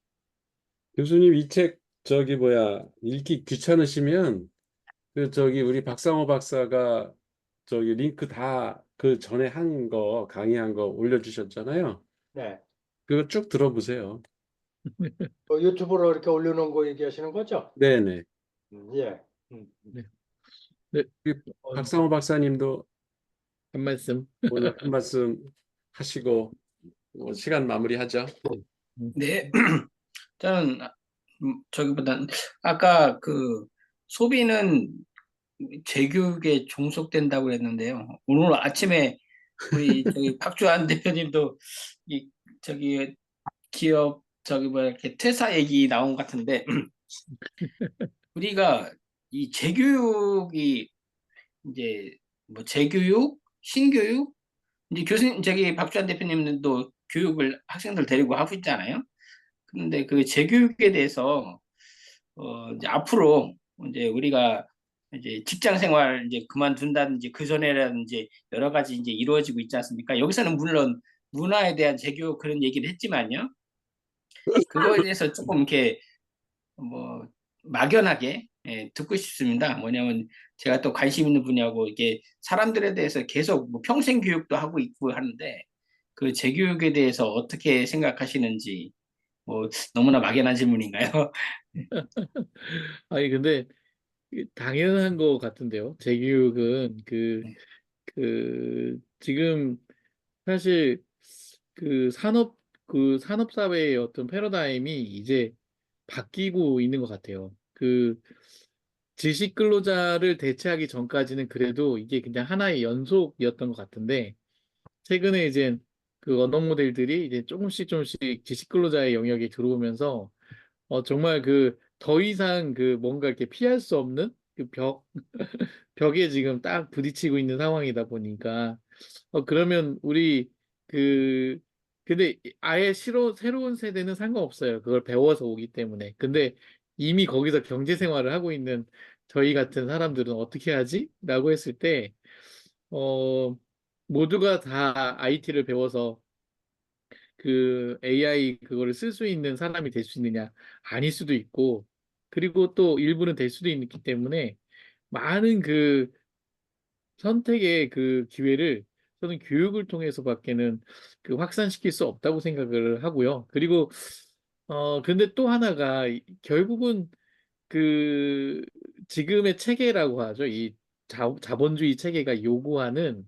교수님 이 책 저기 뭐야 읽기 귀찮으시면 그 저기 우리 박상호 박사가 저기 링크 다 그 전에 한 거 강의한 거 올려주셨잖아요. 네. 그거 쭉 들어보세요. 유튜브로 이렇게 올려놓은 거 얘기하시는 거죠? 네네. 예. 네. 네. 그 어, 박상호 박사님도 한 말씀. 오늘 한 말씀 하시고 시간 마무리하죠. 네, 저는 저기보단 아까 그 소비는 재교육에 종속된다고 그랬는데요. 오늘 아침에 우리 저기 박주한 대표님도 이 저기 기업 저기 뭐 이렇게 퇴사 얘기 나온 것 같은데 우리가 이 재교육이 이제 뭐 재교육, 신교육 이제 교수님 저기 박주한 대표님도 교육을 학생들 데리고 하고 있잖아요. 근데 그 재교육에 대해서 이제 앞으로 이제 우리가 이제 직장 생활 이제 그만둔다든지 그 전에라든지 여러 가지 이제 이루어지고 있지 않습니까? 여기서는 물론 문화에 대한 재교육 그런 얘기를 했지만요. 그거에 대해서 조금 이렇게 뭐 막연하게 듣고 싶습니다. 뭐냐면 제가 또 관심 있는 분야고 이게 사람들에 대해서 계속 뭐 평생 교육도 하고 있고 하는데 그 재교육에 대해서 어떻게 생각하시는지 뭐 너무나 막연한 질문인가요? 아니 근데 당연한 거 같은데요. 재교육은 지금 사실 그 산업 사회의 어떤 패러다임이 이제 바뀌고 있는 것 같아요. 그 지식 근로자를 대체하기 전까지는 그래도 이게 그냥 하나의 연속이었던 것 같은데 최근에 이제 그 언어 모델들이 이제 조금씩 지식 근로자의 영역에 들어오면서 정말 그 더 이상 그 뭔가 이렇게 피할 수 없는 벽에 지금 딱 부딪히고 있는 상황이다 보니까 그러면 우리 그 근데 아예 새로운 세대는 상관없어요. 그걸 배워서 오기 때문에. 근데 이미 거기서 경제 생활을 하고 있는 저희 같은 사람들은 어떻게 하지? 라고 했을 때 모두가 다 IT를 배워서 그 AI 그거를 쓸 수 있는 사람이 될 수 있느냐? 아닐 수도 있고, 그리고 또 일부는 될 수도 있기 때문에 많은 그 선택의 그 기회를 저는 교육을 통해서밖에는 그 확산시킬 수 없다고 생각을 하고요. 그리고 근데 또 하나가 결국은 그 지금의 체계라고 하죠. 이 자본주의 체계가 요구하는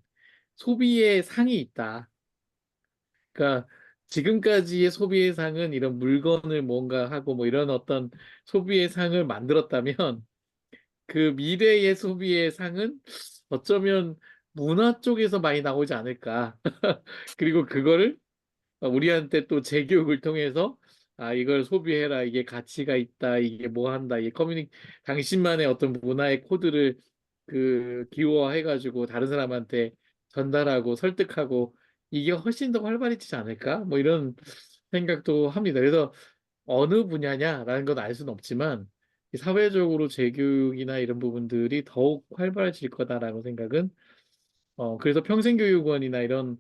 소비의 상이 있다. 그러니까 지금까지의 소비의 상은 이런 물건을 뭔가 하고 뭐 이런 어떤 소비의 상을 만들었다면 그 미래의 소비의 상은 어쩌면 문화 쪽에서 많이 나오지 않을까. 그리고 그거를 우리한테 또 재교육을 통해서 이걸 소비해라. 이게 가치가 있다. 이게 뭐 한다. 이게 당신만의 어떤 문화의 코드를 기호화해가지고 다른 사람한테 전달하고 설득하고 이게 훨씬 더 활발해지지 않을까? 뭐 이런 생각도 합니다. 그래서 어느 분야냐라는 건 알 수는 없지만 이 사회적으로 재교육이나 이런 부분들이 더욱 활발해질 거다라고 생각은 그래서 평생교육원이나 이런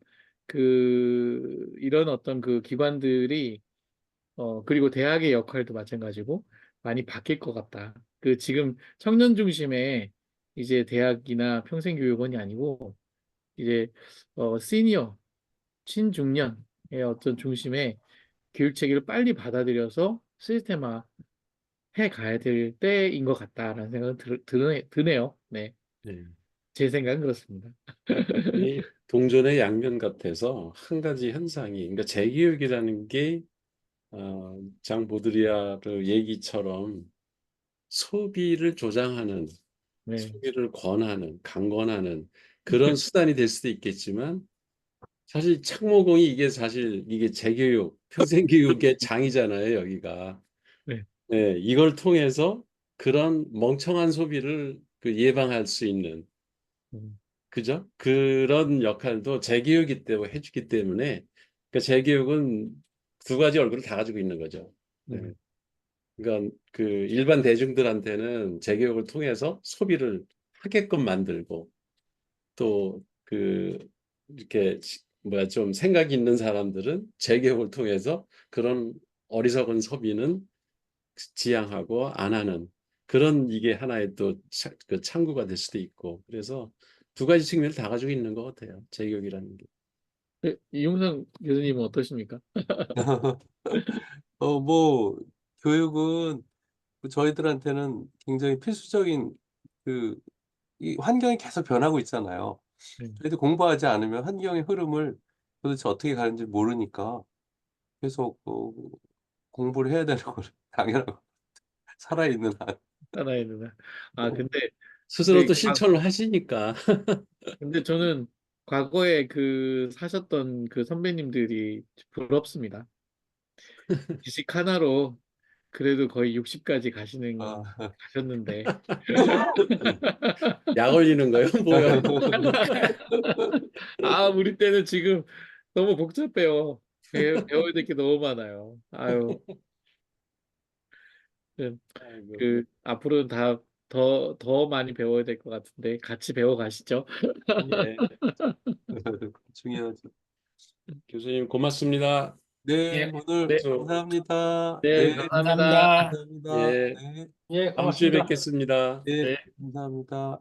어떤 그 기관들이 그리고 대학의 역할도 마찬가지고 많이 바뀔 것 같다. 지금 청년 중심의 이제 대학이나 평생교육원이 아니고 이제 시니어 친중년의 어떤 중심의 교육 체계를 빨리 받아들여서 시스템화 해 가야 될 때인 것 같다라는 생각은 드네요. 네, 네. 제 생각은 그렇습니다. 이 동전의 양면 같아서 한 가지 현상이, 그러니까 재교육이라는 게 장 보드리아르 얘기처럼 소비를 조장하는, 네, 소비를 권하는, 강권하는 그런 수단이 될 수도 있겠지만, 사실 창모공이 사실 이게 재교육, 평생교육의 장이잖아요, 여기가. 네, 네, 이걸 통해서 그런 멍청한 소비를 예방할 수 있는, 음, 그죠? 그런 역할도 재교육이 때문에 해주기 때문에, 그 재교육은 두 가지 얼굴을 다 가지고 있는 거죠. 네. 음, 그러니까 그 일반 대중들한테는 재교육을 통해서 소비를 하게끔 만들고, 또 이렇게 뭐야 좀 생각 있는 사람들은 재교육을 통해서 그런 어리석은 소비는 지양하고 안 하는, 그런 이게 하나의 또 창구가 될 수도 있고, 그래서 두 가지 측면을 다 가지고 있는 것 같아요. 재교육이라는 게. 네, 이용상 교수님은 어떠십니까? 뭐 교육은 저희들한테는 굉장히 필수적인 그 이 환경이 계속 변하고 있잖아요. 네, 저희들 공부하지 않으면 환경의 흐름을 도대체 어떻게 가는지 모르니까 계속 공부를 해야 되는 건 당연하고 살아있는 한. 따라야 되나? 어, 근데 스스로 우리 또 실천을 하시니까. 근데 저는 과거에 사셨던 그 선배님들이 부럽습니다. 지식 하나로 그래도 거의 60까지 아, 가셨는데 약 올리는 거요? 뭐요? 우리 때는 지금 너무 복잡해요. 배워야 될 게 너무 많아요. 아유, 아이고. 앞으로는 더 많이 배워야 될 것 같은데 같이 배워 가시죠. 예. 중요하죠. 교수님 고맙습니다. 네, 예, 오늘 네, 감사합니다. 네, 네, 감사합니다. 감사합니다. 감사합니다. 예. 네, 예, 다음 주에 고맙습니다. 뵙겠습니다. 네, 네. 감사합니다.